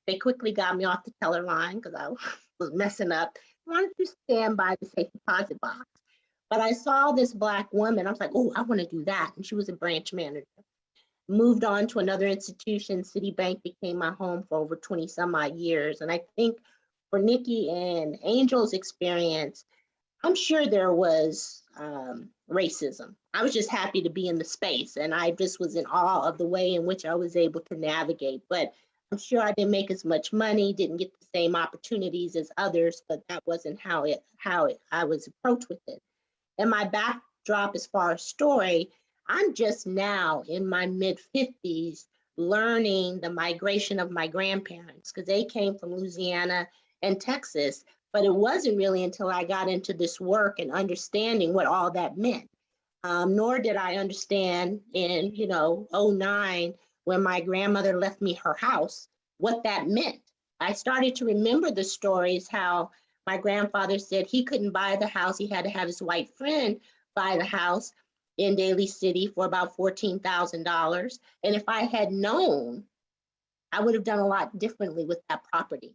They quickly got me off the teller line because I was messing up. "Why don't you stand by the safe deposit box?" But I saw this Black woman. I was like, "Oh, I want to do that." And she was a branch manager. Moved on to another institution. Citibank became my home for over 20 some odd years. And I think for Nikki and Angel's experience, I'm sure there was racism. I was just happy to be in the space, and I just was in awe of the way in which I was able to navigate. But I'm sure I didn't make as much money, didn't get the same opportunities as others, but that wasn't how I was approached with it. And my backdrop as far as story, I'm just now in my mid-50s learning the migration of my grandparents, because they came from Louisiana and Texas. But it wasn't really until I got into this work and understanding what all that meant. Nor did I understand in, '09, when my grandmother left me her house, what that meant. I started to remember the stories, how my grandfather said he couldn't buy the house. He had to have his white friend buy the house in Daly City for about $14,000. And if I had known, I would have done a lot differently with that property.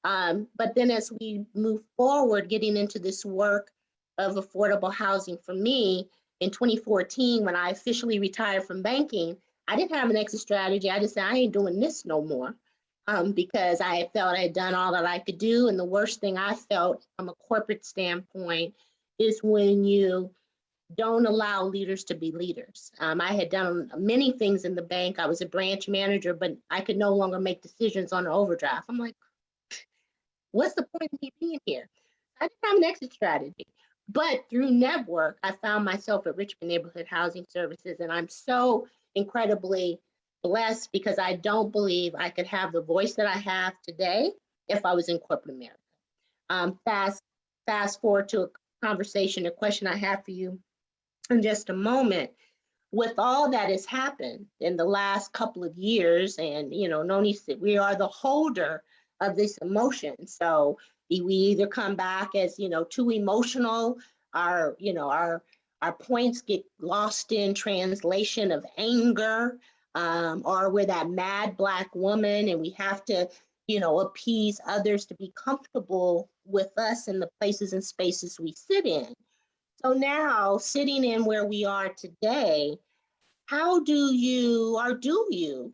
But then as we move forward, getting into this work of affordable housing for me, in 2014, when I officially retired from banking, I didn't have an exit strategy. I just said, I ain't doing this no more, because I had felt I had done all that I could do. And the worst thing I felt from a corporate standpoint is when you don't allow leaders to be leaders. I had done many things in the bank. I was a branch manager, but I could no longer make decisions on an overdraft. I'm like, what's the point of me being here? I didn't have an exit strategy. But through network, I found myself at Richmond Neighborhood Housing Services, and I'm so incredibly blessed because I don't believe I could have the voice that I have today if I was in corporate America. Fast forward to a conversation, a question I have for you in just a moment. With all that has happened in the last couple of years, and Noni said we are the holder of this emotion. So we either come back as too emotional, our points get lost in translation of anger, or we're that mad Black woman and we have to appease others to be comfortable with us in the places and spaces we sit in. So now, sitting in where we are today, how do you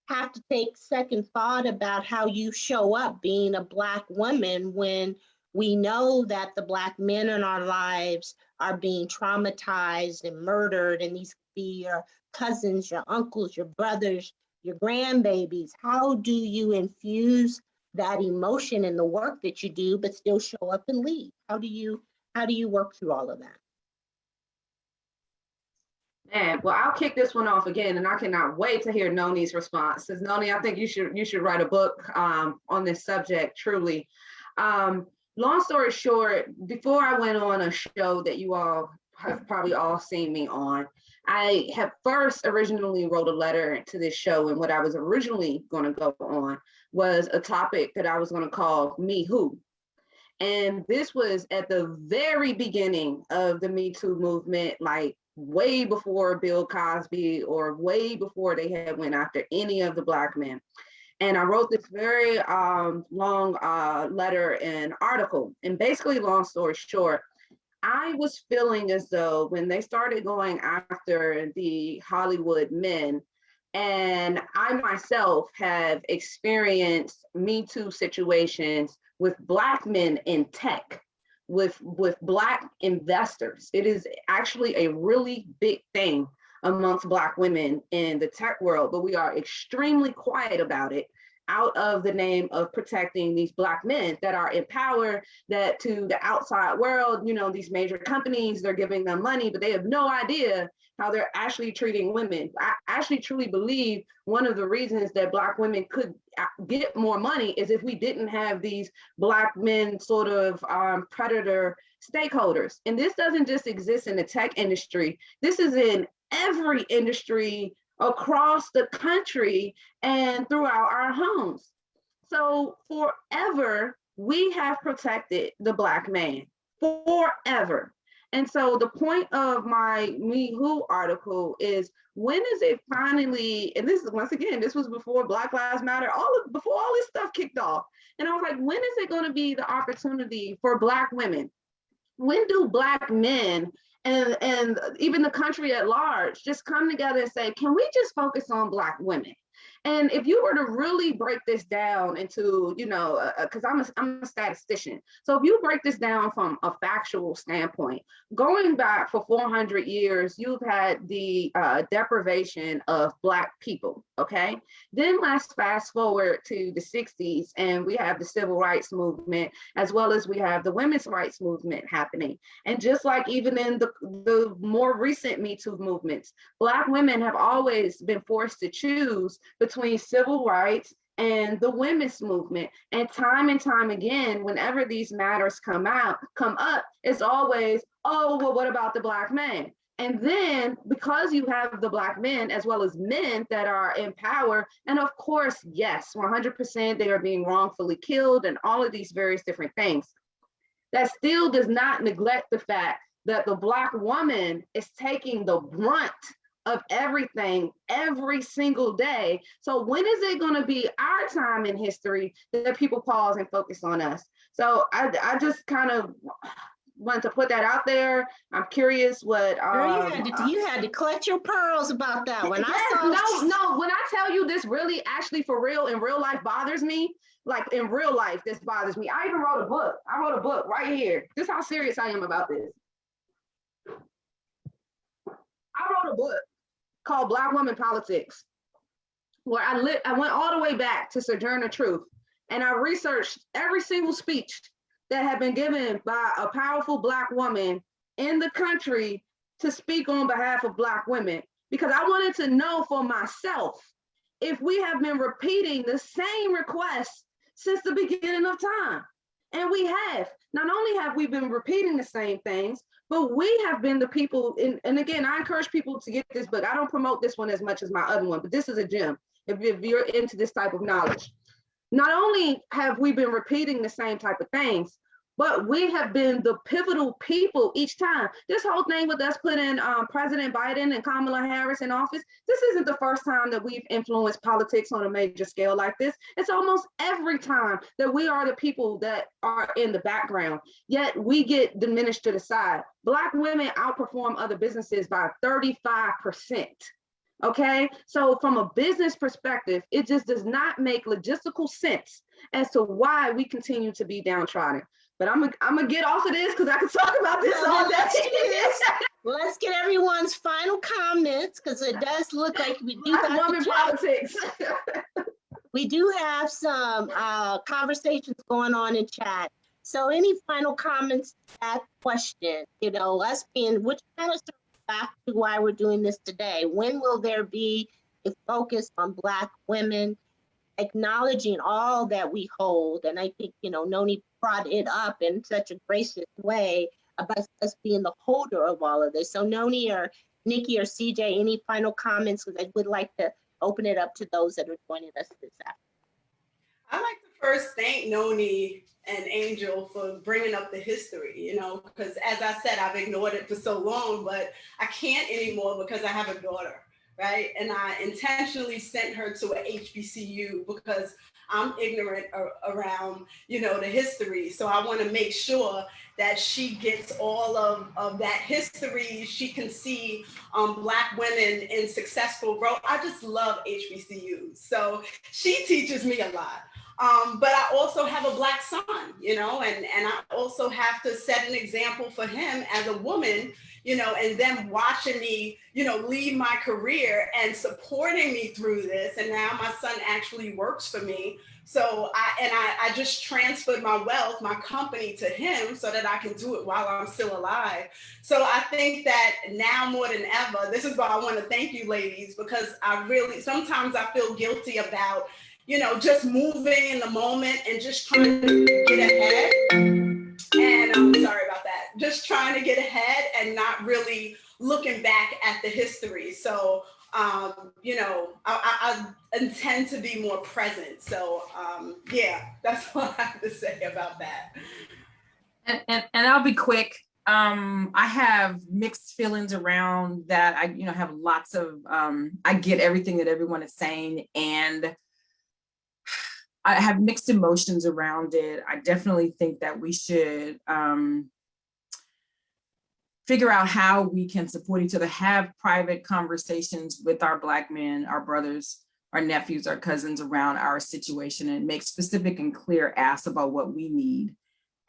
have to take second thought about how you show up being a Black woman when we know that the Black men in our lives are being traumatized and murdered, and these could be your cousins, your uncles, your brothers, your grandbabies? How do you infuse that emotion in the work that you do, but still show up and lead? How do you work through all of that? Man, well, I'll kick this one off again, and I cannot wait to hear Noni's response. Because Noni, I think you should write a book on this subject. Truly, long story short, before I went on a show that you all have probably all seen me on, I had first originally wrote a letter to this show, and what I was originally going to go on was a topic that I was going to call Me Who. And this was at the very beginning of the Me Too movement, like way before Bill Cosby or way before they had went after any of the Black men. And I wrote this very long letter and article. And basically, long story short, I was feeling as though when they started going after the Hollywood men, and I myself have experienced Me Too situations with Black men in tech, with Black investors. It is actually a really big thing amongst Black women in the tech world, but we are extremely quiet about it out of the name of protecting these Black men that are in power, that to the outside world, you know, these major companies, they're giving them money, but they have no idea how they're actually treating women. I actually truly believe one of the reasons that Black women could get more money is if we didn't have these Black men sort of predator stakeholders. And this doesn't just exist in the tech industry. This is in every industry across the country and throughout our homes. So forever, we have protected the Black man, forever. And so the point of my Me Who article is, when is it finally, and this is, once again, this was before Black Lives Matter, before all this stuff kicked off. And I was like, when is it going to be the opportunity for Black women? When do Black men and even the country at large just come together and say, can we just focus on Black women? And if you were to really break this down into, you know, because I'm a statistician. So if you break this down from a factual standpoint, going back for 400 years, you've had the deprivation of Black people, okay? Then let's fast forward to the 60s, and we have the civil rights movement, as well as we have the women's rights movement happening. And just like even in the more recent Me Too movements, Black women have always been forced to choose between civil rights and the women's movement. And time again, whenever these matters come up, it's always, oh, well, what about the Black man? And then because you have the Black men as well as men that are in power, and of course, yes, 100% they are being wrongfully killed and all of these various different things, that still does not neglect the fact that the Black woman is taking the brunt of everything every single day. So when is it going to be our time in history that people pause and focus on us? So I just kind of wanted to put that out there. I'm curious what you had to clutch your pearls about that one. Yes, no, when I tell you this really actually for real in real life bothers me, like in real life this bothers me. I even wrote a book. I wrote a book right here. This is how serious I am about this. I wrote a book called Black Woman Politics, where I went all the way back to Sojourner Truth, and I researched every single speech that had been given by a powerful Black woman in the country to speak on behalf of Black women, because I wanted to know for myself if we have been repeating the same requests since the beginning of time. And we have. Not only have we been repeating the same things, but we have been the people, and again, I encourage people to get this book. I don't promote this one as much as my other one, but this is a gem if you're into this type of knowledge. Not only have we been repeating the same type of things, but we have been the pivotal people each time. This whole thing with us putting President Biden and Kamala Harris in office, this isn't the first time that we've influenced politics on a major scale like this. It's almost every time that we are the people that are in the background, yet we get diminished to the side. Black women outperform other businesses by 35%. Okay, so from a business perspective, it just does not make logistical sense as to why we continue to be downtrodden. But I'm gonna get off of this because I can talk about this all day. Let's get everyone's final comments, because it does look like we do have woman politics. We do have some conversations going on in chat. So any final comments to that question? You know, us being, which kind of back to why we're doing this today. When will there be a focus on Black women, acknowledging all that we hold? And I think, you know, Noni brought it up in such a gracious way about us being the holder of all of this. So Noni or Nikki or CJ, any final comments? Because I would like to open it up to those that are joining us this afternoon. I'd like to first thank Noni and Angel for bringing up the history, because as I said, I've ignored it for so long, but I can't anymore because I have a daughter, right? And I intentionally sent her to a HBCU because I'm ignorant around, the history. So I want to make sure that she gets all of that history. She can see Black women in successful growth. I just love HBCUs. So she teaches me a lot. But I also have a Black son, and I also have to set an example for him as a woman, and them watching me, leave my career and supporting me through this. And now my son actually works for me. So I just transferred my wealth, my company to him so that I can do it while I'm still alive. So I think that now more than ever, this is why I want to thank you ladies, because sometimes I feel guilty about, just moving in the moment and just trying to get ahead. And I'm sorry about that. Just trying to get ahead and not really looking back at the history. So, I intend to be more present. So, yeah, that's what I have to say about that. And I'll be quick. I have mixed feelings around that. I, have lots of, I get everything that everyone is saying, and I have mixed emotions around it. I definitely think that we should figure out how we can support each other, have private conversations with our Black men, our brothers, our nephews, our cousins around our situation, and make specific and clear asks about what we need.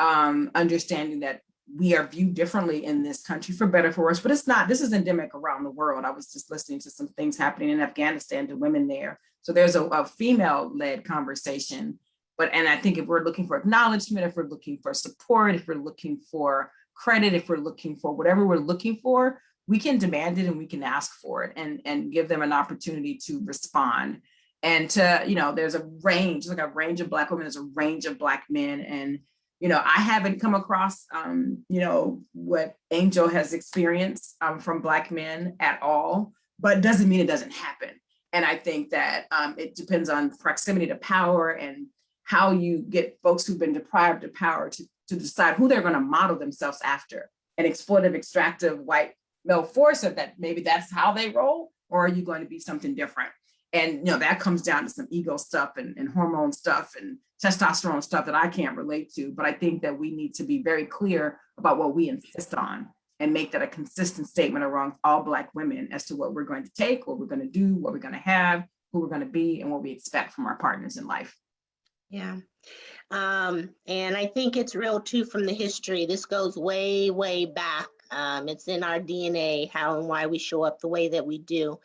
Understanding that we are viewed differently in this country, for better, for worse, but this is endemic around the world. I was just listening to some things happening in Afghanistan to women there. So there's a female-led conversation, and I think if we're looking for acknowledgement, if we're looking for support, if we're looking for credit, if we're looking for whatever we're looking for, we can demand it and we can ask for it and give them an opportunity to respond. And to, there's a range, like a range of Black women, there's a range of Black men. And, I haven't come across, what Angel has experienced from Black men at all, but doesn't mean it doesn't happen. And I think that it depends on proximity to power and how you get folks who've been deprived of power to decide who they're going to model themselves after, an exploitive, extractive white male force, or that maybe that's how they roll, or are you going to be something different? And that comes down to some ego stuff and hormone stuff and testosterone stuff that I can't relate to. But I think that we need to be very clear about what we insist on and make that a consistent statement around all Black women as to what we're going to take, what we're going to do, what we're going to have, who we're going to be, and what we expect from our partners in life. Yeah. And I think it's real too from the history. This goes way, way back. It's in our DNA, how and why we show up the way that we do.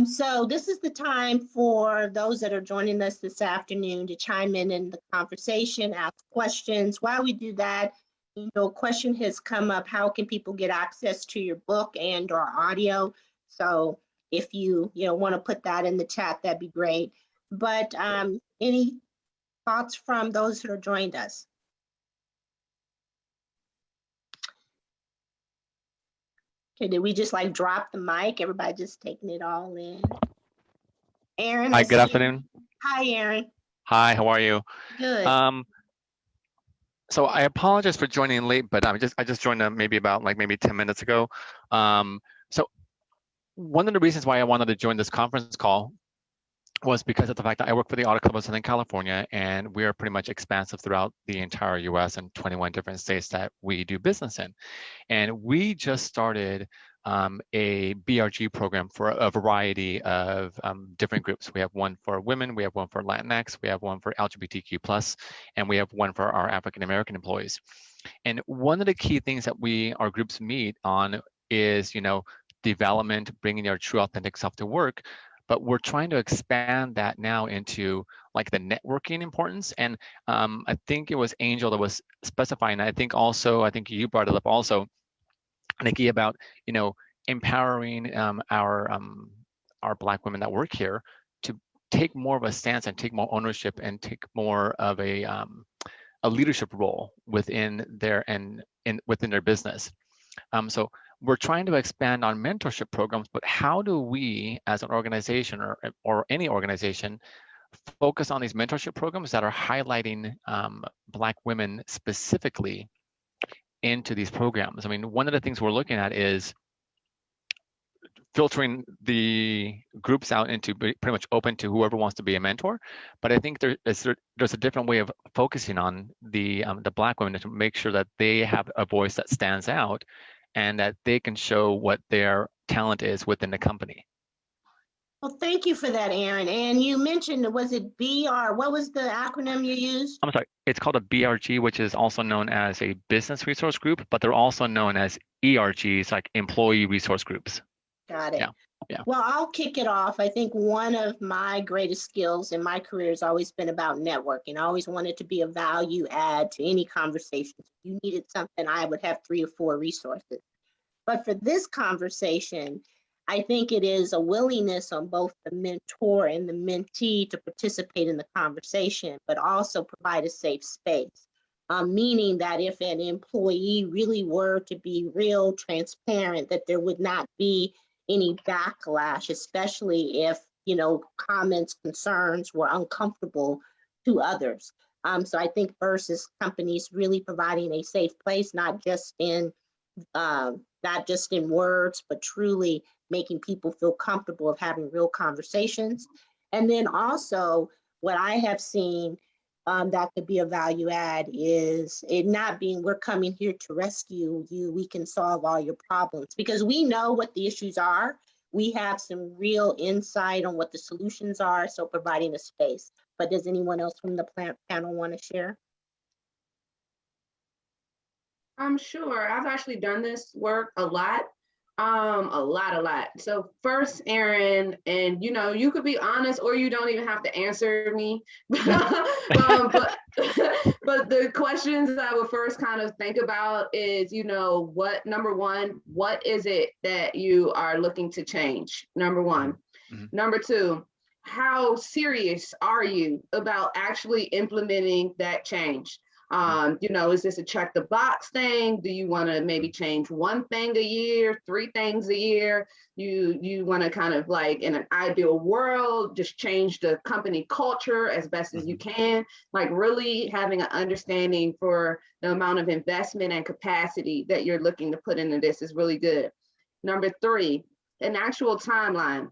So this is the time for those that are joining us this afternoon to chime in the conversation, ask questions. While we do that, a question has come up: how can people get access to your book and or audio? So if you want to put that in the chat, that'd be great. But any thoughts from those who are joined us? Okay, did we just drop the mic? Everybody just taking it all in. Aaron. Hi, good afternoon. Hi, Aaron. Hi, how are you? Good. So I apologize for joining late, but I just joined maybe 10 minutes ago. So one of the reasons why I wanted to join this conference call was because of the fact that I work for the Auto Club of Southern California, and we are pretty much expansive throughout the entire US and 21 different states that we do business in. And we just started a BRG program for a variety of different groups. We have one for women, we have one for Latinx, we have one for LGBTQ+, and we have one for our African American employees. And one of the key things that our groups meet on is, development, bringing your true authentic self to work. But we're trying to expand that now into the networking importance. And I think it was Angel that was specifying. I think you brought it up also, Nikki, about empowering our Black women that work here to take more of a stance and take more ownership and take more of a leadership role within their business. So we're trying to expand on mentorship programs, but how do we as an organization or any organization focus on these mentorship programs that are highlighting Black women specifically into these programs? I mean, one of the things we're looking at is filtering the groups out into pretty much open to whoever wants to be a mentor. But I think there's a different way of focusing on the Black women to make sure that they have a voice that stands out and that they can show what their talent is within the company. Well, thank you for that, Aaron. And you mentioned, was it BR? What was the acronym you used? I'm sorry, it's called a BRG, which is also known as a business resource group, but they're also known as ERGs, like employee resource groups. Got it. Yeah. Yeah. Well, I'll kick it off. I think one of my greatest skills in my career has always been about networking. I always wanted to be a value add to any conversations. If you needed something, I would have 3 or 4 resources. But for this conversation, I think it is a willingness on both the mentor and the mentee to participate in the conversation, but also provide a safe space. Meaning that if an employee really were to be real transparent, that there would not be any backlash, especially if, comments, concerns were uncomfortable to others. So I think versus companies really providing a safe place, not just in words, but truly making people feel comfortable of having real conversations. And then also what I have seen that could be a value add is it not being, we're coming here to rescue you, we can solve all your problems, because we know what the issues are. We have some real insight on what the solutions are, so providing a space. But does anyone else from the panel want to share? I'm sure. I've actually done this work a lot. A lot. So first, Aaron, and you could be honest or you don't even have to answer me. but the questions that I would first kind of think about is, number one, what is it that you are looking to change? Number one. Mm-hmm. Number two, how serious are you about actually implementing that change? Is this a check the box thing? Do you want to maybe change one thing a year, 3 things a year? You want to kind of like in an ideal world, just change the company culture as best as you can, like really having an understanding for the amount of investment and capacity that you're looking to put into this is really good. Number 3, an actual timeline.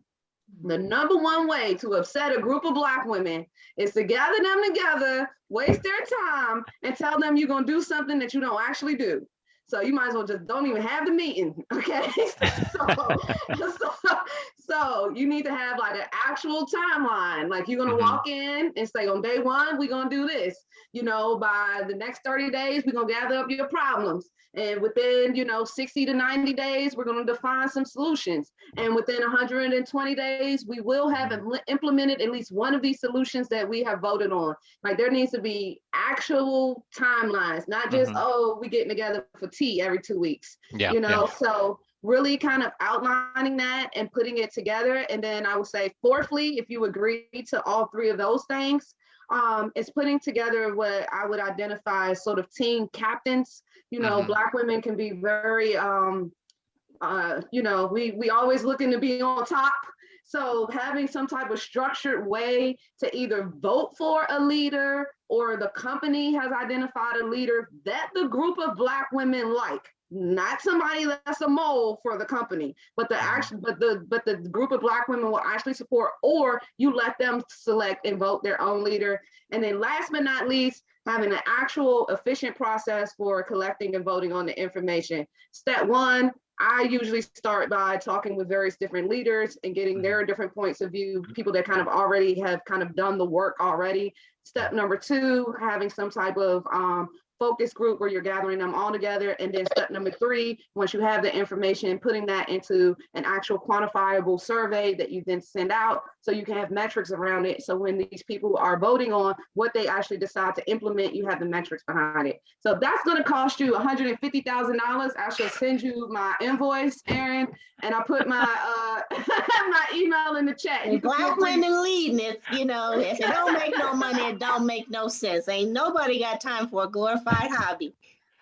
The number one way to upset a group of Black women is to gather them together, waste their time, and tell them you're going to do something that you don't actually do. So you might as well just don't even have the meeting, okay? So you need to have like an actual timeline. Like you're going to walk in and say, on day 1, we're going to do this. By the next 30 days, we're going to gather up your problems. And within, 60 to 90 days, we're going to define some solutions. And within 120 days, we will have implemented at least one of these solutions that we have voted on. Like there needs to be actual timelines, not just, we getting together for tea every 2 weeks. So really kind of outlining that and putting it together. And then I would say, fourthly, if you agree to all 3 of those things, is putting together what I would identify as sort of team captains. Black women can be very, we always looking to be on top. So having some type of structured way to either vote for a leader or the company has identified a leader that the group of Black women like. Not somebody that's a mole for the company, but the group of Black women will actually support, or you let them select and vote their own leader. And then last but not least, having an actual efficient process for collecting and voting on the information. Step 1, I usually start by talking with various different leaders and getting their different points of view, people that kind of already have kind of done the work already. Step number 2, having some type of focus group where you're gathering them all together. And then step number 3, once you have the information, putting that into an actual quantifiable survey that you then send out so you can have metrics around it. So when these people are voting on what they actually decide to implement, you have the metrics behind it. So that's going to cost you $150,000. I shall send you my invoice, Aaron, and I put my my email in the chat. And Black women leading it, if it don't make no money, it don't make no sense. Ain't nobody got time for a glorified hobby.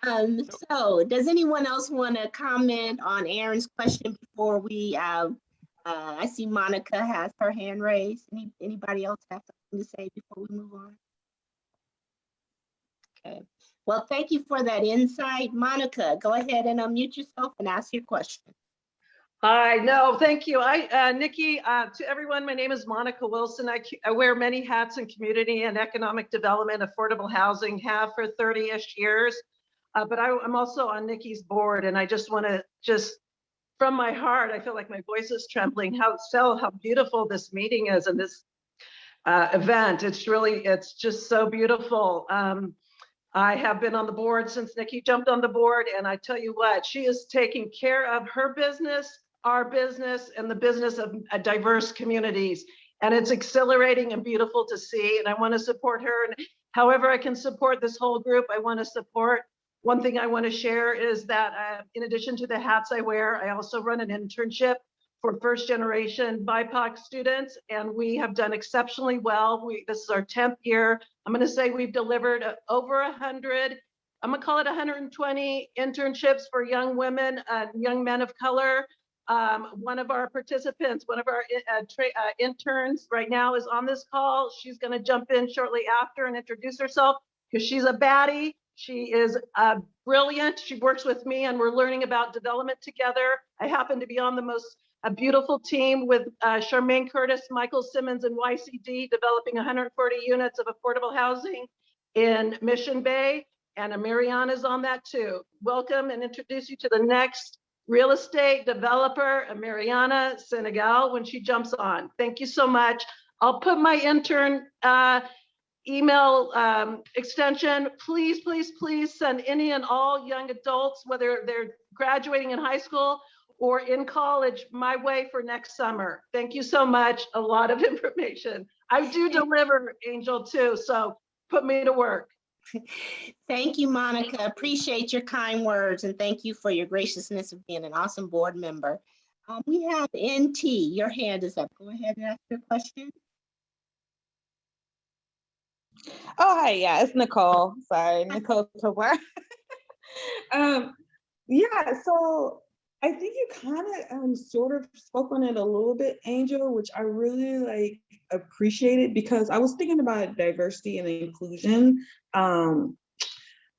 So does anyone else want to comment on Aaron's question before we, I see Monica has her hand raised. Anybody else have something to say before we move on? Okay, well, thank you for that insight. Monica, go ahead and unmute yourself and ask your question. Hi, no, thank you. Nikki, to everyone, my name is Monica Wilson. I wear many hats in community and economic development, affordable housing, have for 30-ish years. But I'm also on Nikki's board, and I just want to from my heart, I feel like my voice is trembling, how beautiful this meeting is and this event. It's just so beautiful. I have been on the board since Nikki jumped on the board, and I tell you what, she is taking care of her business, our business, and the business of diverse communities. And it's exhilarating and beautiful to see, and I want to support her. And however I can support this whole group, I want to support. One thing I want to share is that in addition to the hats I wear, I also run an internship for first generation BIPOC students, and we have done exceptionally well. This is our 10th year. I'm going to say we've delivered over 100, I'm going to call it 120 internships for young women and young men of color. One of our participants, one of our interns right now is on this call. She's going to jump in shortly after and introduce herself because she's a baddie. She is brilliant. She works with me and we're learning about development together. I happen to be on a beautiful team with Charmaine Curtis, Michael Simmons, and YCD, developing 140 units of affordable housing in Mission Bay. And Mariana's on that too. Welcome and introduce you to the next real estate developer, Mariana Senegal, when she jumps on. Thank you so much. I'll put my intern email extension. Please, please, please send any and all young adults, whether they're graduating in high school or in college, my way for next summer. Thank you so much. A lot of information. I do deliver, Angel, too, so put me to work. Thank you, Monica. Appreciate your kind words, and thank you for your graciousness of being an awesome board member. We have NT. Your hand is up. Go ahead and ask your question. Oh, hi. Yeah, it's Nicole. Sorry, Nicole Tobar. Yeah, so I think you kind of sort of spoke on it a little bit, Angel, which I really appreciated because I was thinking about diversity and inclusion,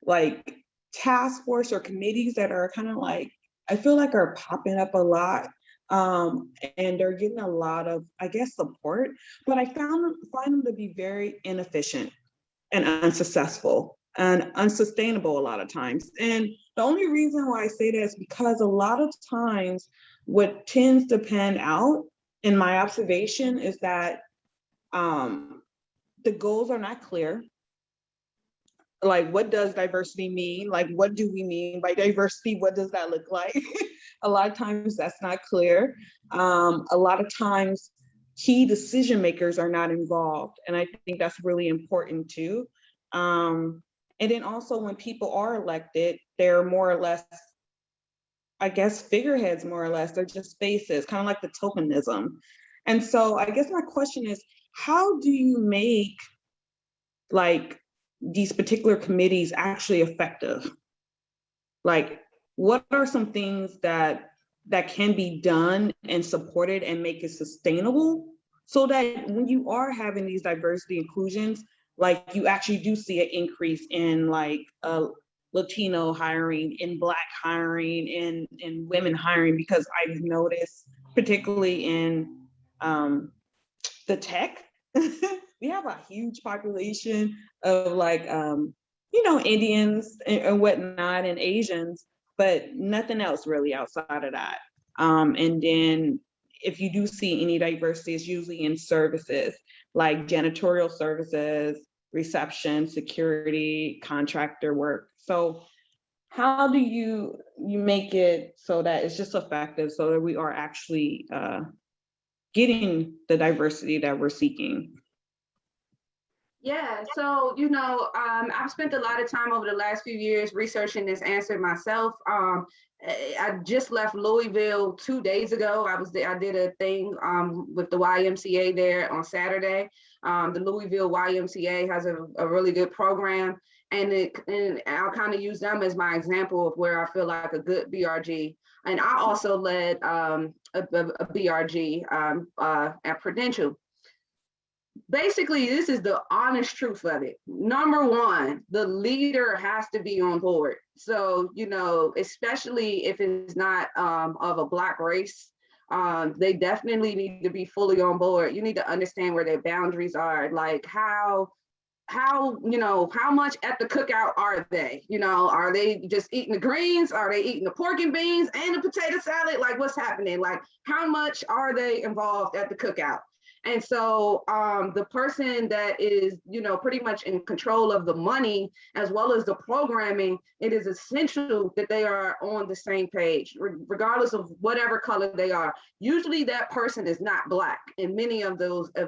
like task force or committees that are kind of I feel like are popping up a lot. And they're getting a lot of, I guess, support, but I find them to be very inefficient and unsuccessful and unsustainable a lot of times. And the only reason why I say that is because a lot of times what tends to pan out in my observation is that the goals are not clear. Like, what does diversity mean? Like, what do we mean by diversity? What does that look like? A lot of times that's not clear. A lot of times key decision makers are not involved. And I think that's really important too. And then also when people are elected, they're more or less, I guess, figureheads, more or less. They're just faces, kind of like the tokenism. And so I guess my question is, how do you make these particular committees actually effective? Like, what are some things that can be done and supported and make it sustainable so that when you are having these diversity inclusions, you actually do see an increase in Latino hiring, in Black hiring, in women hiring, because I've noticed, particularly in the tech, we have a huge population of Indians and whatnot and Asians, but nothing else really outside of that. And then if you do see any diversity, it's usually in services like janitorial services, reception, security, contractor work. So how do you make it so that it's just effective so that we are actually getting the diversity that we're seeking? Yeah, so, I've spent a lot of time over the last few years researching this answer myself. I just left Louisville 2 days ago. I did a thing with the YMCA there on Saturday. The Louisville YMCA has a really good program. and I'll kind of use them as my example of where I feel like a good BRG. And I also led a BRG at Prudential. Basically, this is the honest truth of it. Number one, the leader has to be on board. So, you know, especially if it's not of a Black race, they definitely need to be fully on board. You need to understand where their boundaries are, like how you know, how much at the cookout are they? You know, are they just eating the greens? Are they eating the pork and beans and the potato salad? Like, what's happening? Like, how much are they involved at the cookout? And so the person that is, you know, pretty much in control of the money as well as the programming, it is essential that they are on the same page, regardless of whatever color they are. Usually that person is not Black in many of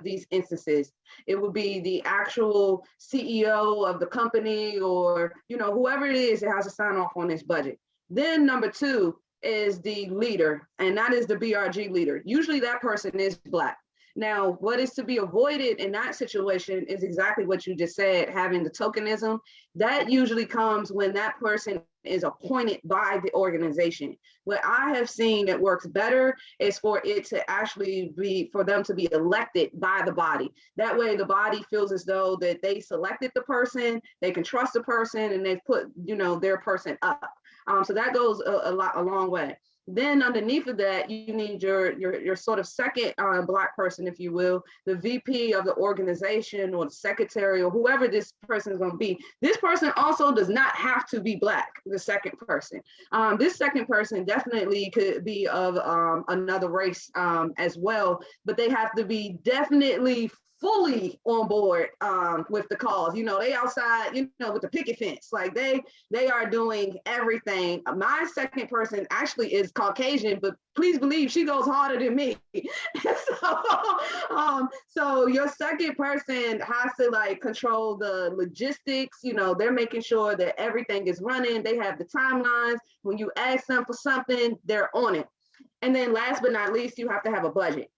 these instances. It would be the actual CEO of the company, or, you know, whoever it is that has to sign off on this budget. Then number two is the leader, and that is the BRG leader. Usually that person is Black. Now, what is to be avoided in that situation is exactly what you just said, having the tokenism. That usually comes when that person is appointed by the organization. What I have seen that works better is for it to actually be, for them to be elected by the body. That way the body feels as though that they selected the person, they can trust the person, and they've put, you know, their person up. So that goes a long way. Then underneath of that, you need your sort of second Black person, if you will, the VP of the organization or the secretary or whoever this person is going to be. This person also does not have to be Black, the second person. This second person definitely could be of another race as well, but they have to be definitely fully on board with the cause. You know, they outside, you know, with the picket fence, like they are doing everything. My second person actually is Caucasian, but please believe she goes harder than me. So your second person has to like control the logistics. You know, they're making sure that everything is running. They have the timelines. When you ask them for something, they're on it. And then last but not least, you have to have a budget.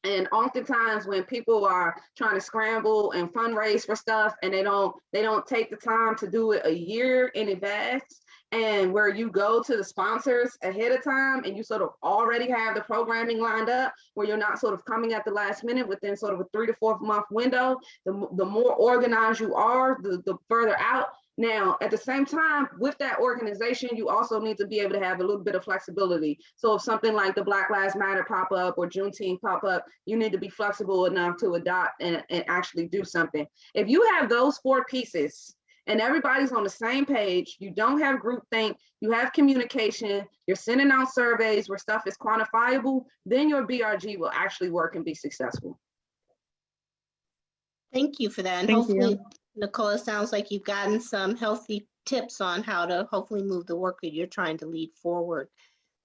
And oftentimes when people are trying to scramble and fundraise for stuff and they don't take the time to do it a year in advance, and where you go to the sponsors ahead of time and you sort of already have the programming lined up, where you're not sort of coming at the last minute within sort of a 3 to 4 month window, the more organized you are, the further out. Now, at the same time, with that organization, you also need to be able to have a little bit of flexibility. So if something like the Black Lives Matter pop up or Juneteenth pop up, you need to be flexible enough to adopt and actually do something. If you have those 4 pieces and everybody's on the same page, you don't have groupthink, you have communication, you're sending out surveys where stuff is quantifiable, then your BRG will actually work and be successful. Thank you for that. And Thank hopefully, you. Nicole, it sounds like you've gotten some healthy tips on how to hopefully move the work that you're trying to lead forward.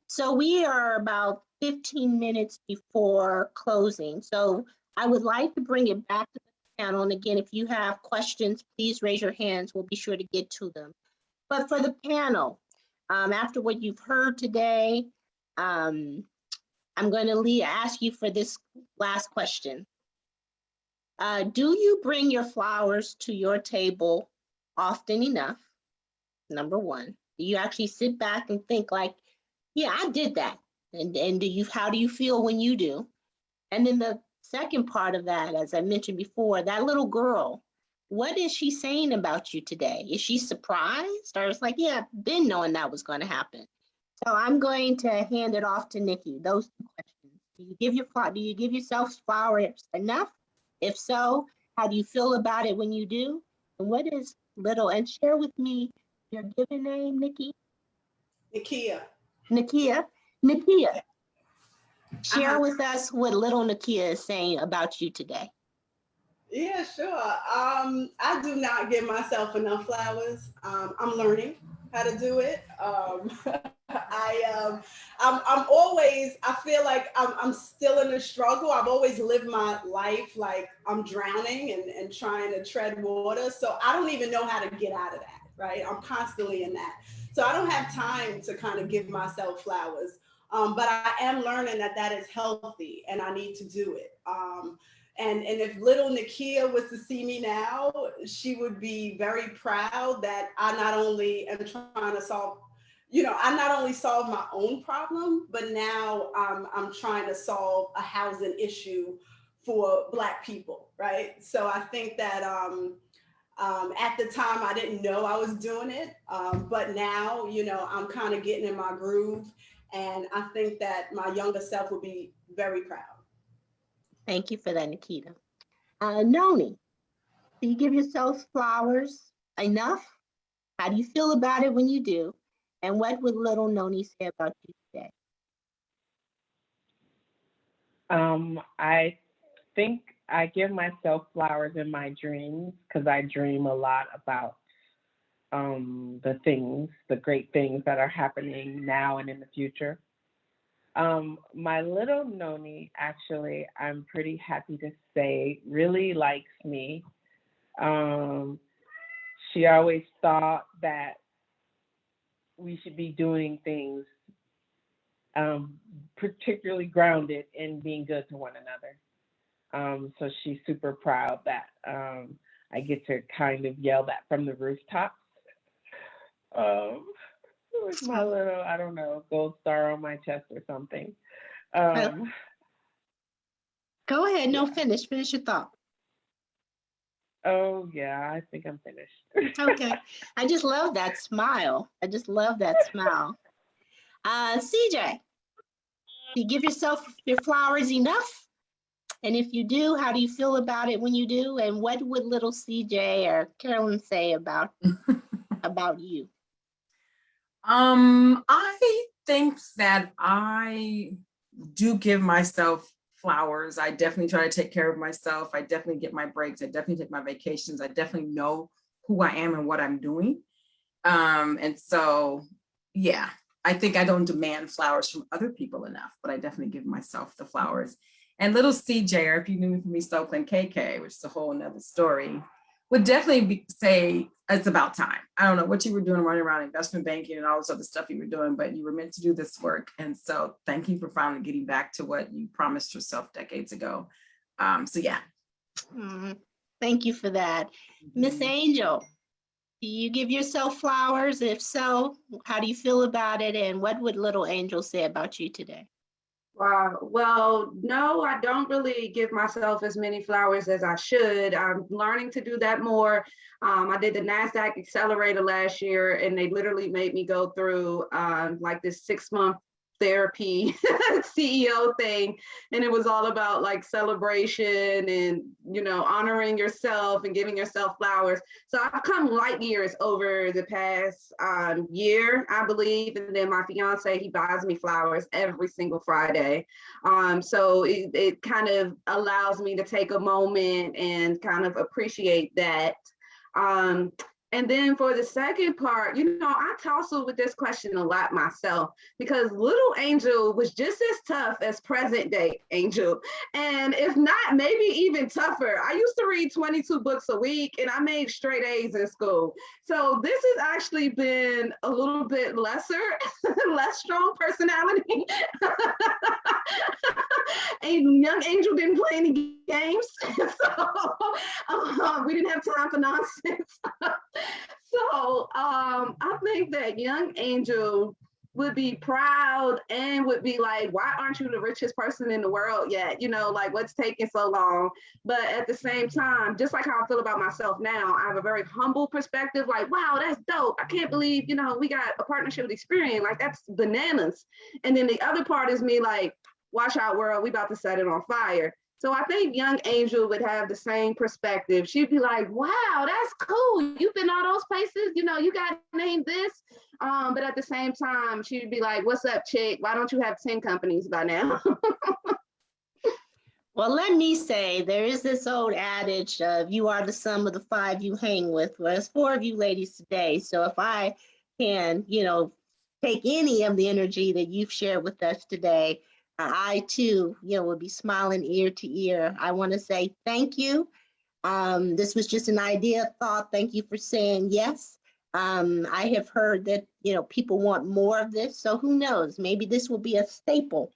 So we are about 15 minutes before closing. So I would like to bring it back to the panel. And again, if you have questions, please raise your hands. We'll be sure to get to them. But for the panel, after what you've heard today, I'm going to ask you for this last question. Do you bring your flowers to your table often enough? Number one, do you actually sit back and think like, yeah, I did that? And how do you feel when you do? And then the second part of that, as I mentioned before, that little girl, what is she saying about you today? Is she surprised? Or it's like, yeah, I've been knowing that was going to happen. So I'm going to hand it off to Nikki. Those 2 questions. Do you give yourself flowers enough? If so, how do you feel about it when you do? And what is little, and share with me your given name, Nikki? Nakia. Nakia. Nakia, share with us what little Nakia is saying about you today. Yeah, sure. I do not give myself enough flowers. I'm learning how to do it. I'm always, I feel like I'm still in a struggle. I've always lived my life like I'm drowning and trying to tread water. So I don't even know how to get out of that, right? I'm constantly in that. So I don't have time to kind of give myself flowers. But I am learning that is healthy and I need to do it. And if little Nakia was to see me now, she would be very proud that I not only am trying to solve, I not only solve my own problem, but now I'm trying to solve a housing issue for Black people, right? So I think that at the time I didn't know I was doing it, but now, I'm kind of getting in my groove, and I think that my younger self would be very proud. Thank you for that, Nikita. Noni, do you give yourself flowers enough? How do you feel about it when you do? And what would little Noni say about you today? I think I give myself flowers in my dreams because I dream a lot about the great things that are happening now and in the future. My little Noni, actually, I'm pretty happy to say, really likes me. She always thought that we should be doing things particularly grounded in being good to one another. So she's super proud that I get to kind of yell that from the rooftops. With my little, I don't know, gold star on my chest or something. Go ahead, no, finish your thought. Oh yeah, I think I'm finished. Okay, I just love that smile. CJ, do you give yourself your flowers enough? And if you do, how do you feel about it when you do? And what would little CJ or Carolyn say about you? I think that I do give myself flowers. I definitely try to take care of myself. I definitely get my breaks. I definitely take my vacations. I definitely know who I am and what I'm doing. And so, yeah, I think I don't demand flowers from other people enough, but I definitely give myself the flowers. And little CJ, or if you knew me from East Oakland, KK, which is a whole nother story, would definitely say it's about time. I don't know what you were doing running around investment banking and all this other stuff you were doing, but you were meant to do this work. And so thank you for finally getting back to what you promised yourself decades ago. So yeah. Thank you for that. Miss Angel, do you give yourself flowers? If so, how do you feel about it? And what would little Angel say about you today? Wow. Well, no, I don't really give myself as many flowers as I should. I'm learning to do that more. I did the NASDAQ Accelerator last year, and they literally made me go through like this 6-month therapy CEO thing. And it was all about like celebration and, honoring yourself and giving yourself flowers. So I've come light years over the past year, I believe. And then my fiance, he buys me flowers every single Friday. So it kind of allows me to take a moment and kind of appreciate that. And then for the second part, I tussle with this question a lot myself, because little Angel was just as tough as present day Angel. And if not, maybe even tougher. I used to read 22 books a week and I made straight A's in school. So this has actually been a little bit less strong personality. And young Angel didn't play any games. So we didn't have time for nonsense. So I think that young Angel would be proud and would be like, why aren't you the richest person in the world yet? Like, what's taking so long? But at the same time, just like how I feel about myself now, I have a very humble perspective, like, wow, that's dope. I can't believe, we got a partnership with Experian. Like, that's bananas. And then the other part is me like, watch out, world, we about to set it on fire. So I think young Angel would have the same perspective. She'd be like, wow, that's cool. You've been all those places, you got named this. But at the same time, she'd be like, what's up, chick? Why don't you have 10 companies by now? Well, let me say, there is this old adage of you are the sum of the 5 you hang with. Well, there's 4 of you ladies today. So if I can, take any of the energy that you've shared with us today, I too, will be smiling ear to ear. I want to say thank you. This was just an idea, thought. Thank you for saying yes. I have heard that, people want more of this. So who knows? Maybe this will be a staple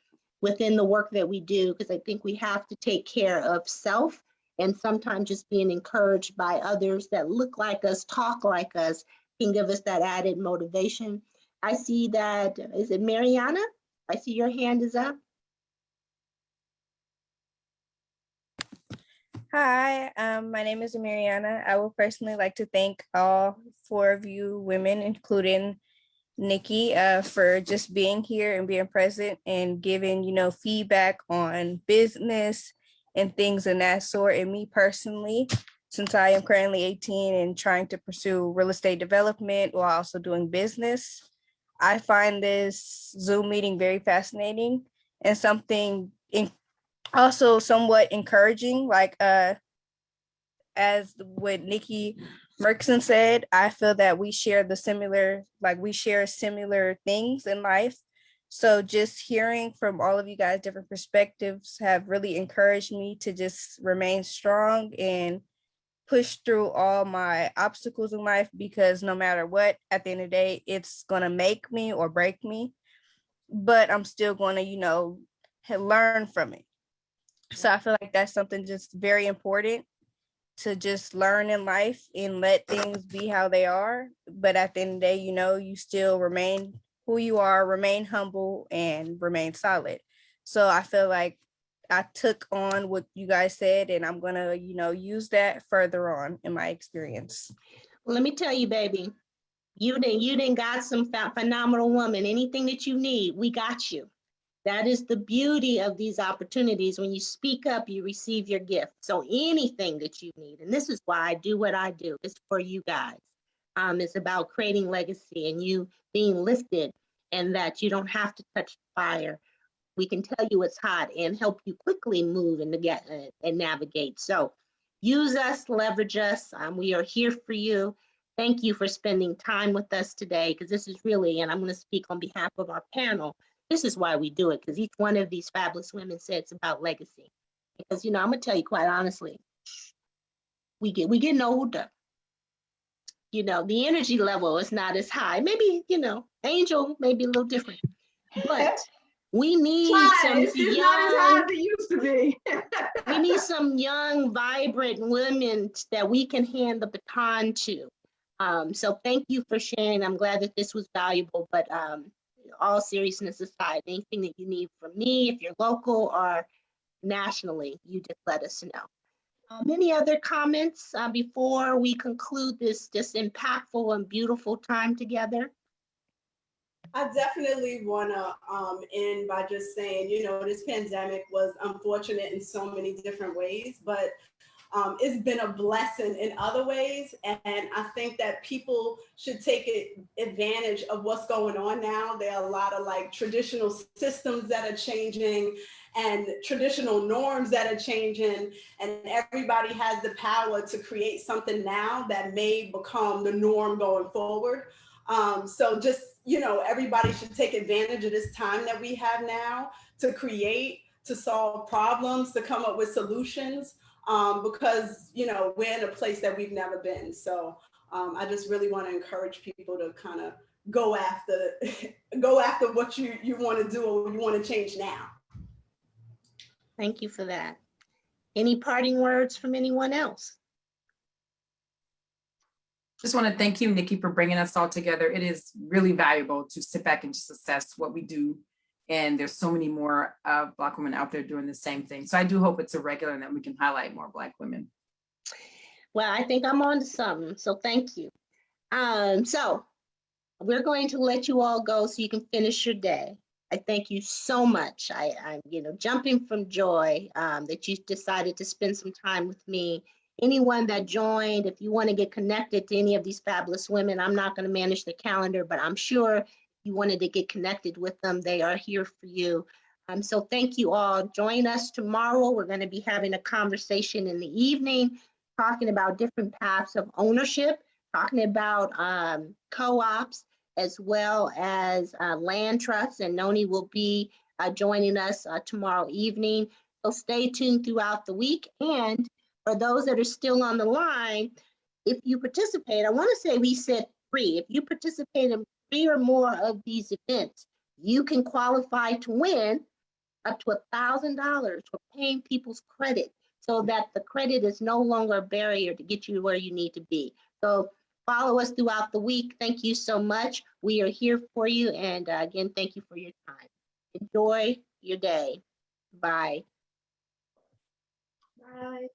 within the work that we do, because I think we have to take care of self, and sometimes just being encouraged by others that look like us, talk like us, can give us that added motivation. I see that, is it Mariana? I see your hand is up. Hi, my name is Mariana. I would personally like to thank all 4 of you women, including Nikki, for just being here and being present and giving, feedback on business and things of that sort. And me personally, since I am currently 18 and trying to pursue real estate development while also doing business, I find this Zoom meeting very fascinating and something also somewhat encouraging. Like as what Nikki Merkson said, I feel that we share similar things in life. So just hearing from all of you guys different perspectives have really encouraged me to just remain strong and push through all my obstacles in life, because no matter what, at the end of the day, it's going to make me or break me, but I'm still going to, learn from it. So I feel like that's something just very important, to just learn in life and let things be how they are. But at the end of the day, you still remain who you are, remain humble, and remain solid. So I feel like I took on what you guys said, and I'm going to, use that further on in my experience. Well, let me tell you, baby, you didn't got some phenomenal woman. Anything that you need, we got you. That is the beauty of these opportunities. When you speak up, you receive your gift. So anything that you need, and this is why I do what I do, is for you guys. It's about creating legacy and you being lifted, and that you don't have to touch the fire. We can tell you it's hot and help you quickly move and navigate. So use us, leverage us. We are here for you. Thank you for spending time with us today, because this is really, and I'm going to speak on behalf of our panel, this is why we do it, because each one of these fabulous women said it's about legacy. Because, I'm going to tell you quite honestly, we getting older. The energy level is not as high. Maybe, Angel may be a little different, but we need some It's just not as high as it used to be. we need some young, vibrant women that we can hand the baton to. So thank you for sharing. I'm glad that this was valuable, but all seriousness aside, anything that you need from me, if you're local or nationally, you just let us know. Any other comments before we conclude this impactful and beautiful time together? I definitely want to end by just saying, this pandemic was unfortunate in so many different ways, but it's been a blessing in other ways. And I think that people should take advantage of what's going on now. There are a lot of traditional systems that are changing and traditional norms that are changing, and everybody has the power to create something now that may become the norm going forward. So just, everybody should take advantage of this time that we have now to create, to solve problems, to come up with solutions, because, we're in a place that we've never been. So I just really want to encourage people to kind of go after what you want to do or what you want to change now. Thank you for that. Any parting words from anyone else? Just want to thank you, Nikki, for bringing us all together. It is really valuable to sit back and just assess what we do. And there's so many more Black women out there doing the same thing. So I do hope it's a regular and that we can highlight more Black women. Well, I think I'm on to something, so thank you. So we're going to let you all go so you can finish your day. I thank you so much. I'm jumping from joy that you decided to spend some time with me. Anyone that joined, if you want to get connected to any of these fabulous women, I'm not going to manage the calendar, but I'm sure if you wanted to get connected with them, they are here for you. So thank you all. Join us tomorrow. We're going to be having a conversation in the evening, talking about different paths of ownership, talking about co-ops, as well as land trusts, and Noni will be joining us tomorrow evening. So stay tuned throughout the week. And for those that are still on the line, if you participate, I want to say we said 3. If you participate in 3 or more of these events, you can qualify to win up to $1,000 for paying people's credit so that the credit is no longer a barrier to get you where you need to be. So follow us throughout the week. Thank you so much. We are here for you. And again, thank you for your time. Enjoy your day. Bye. Bye.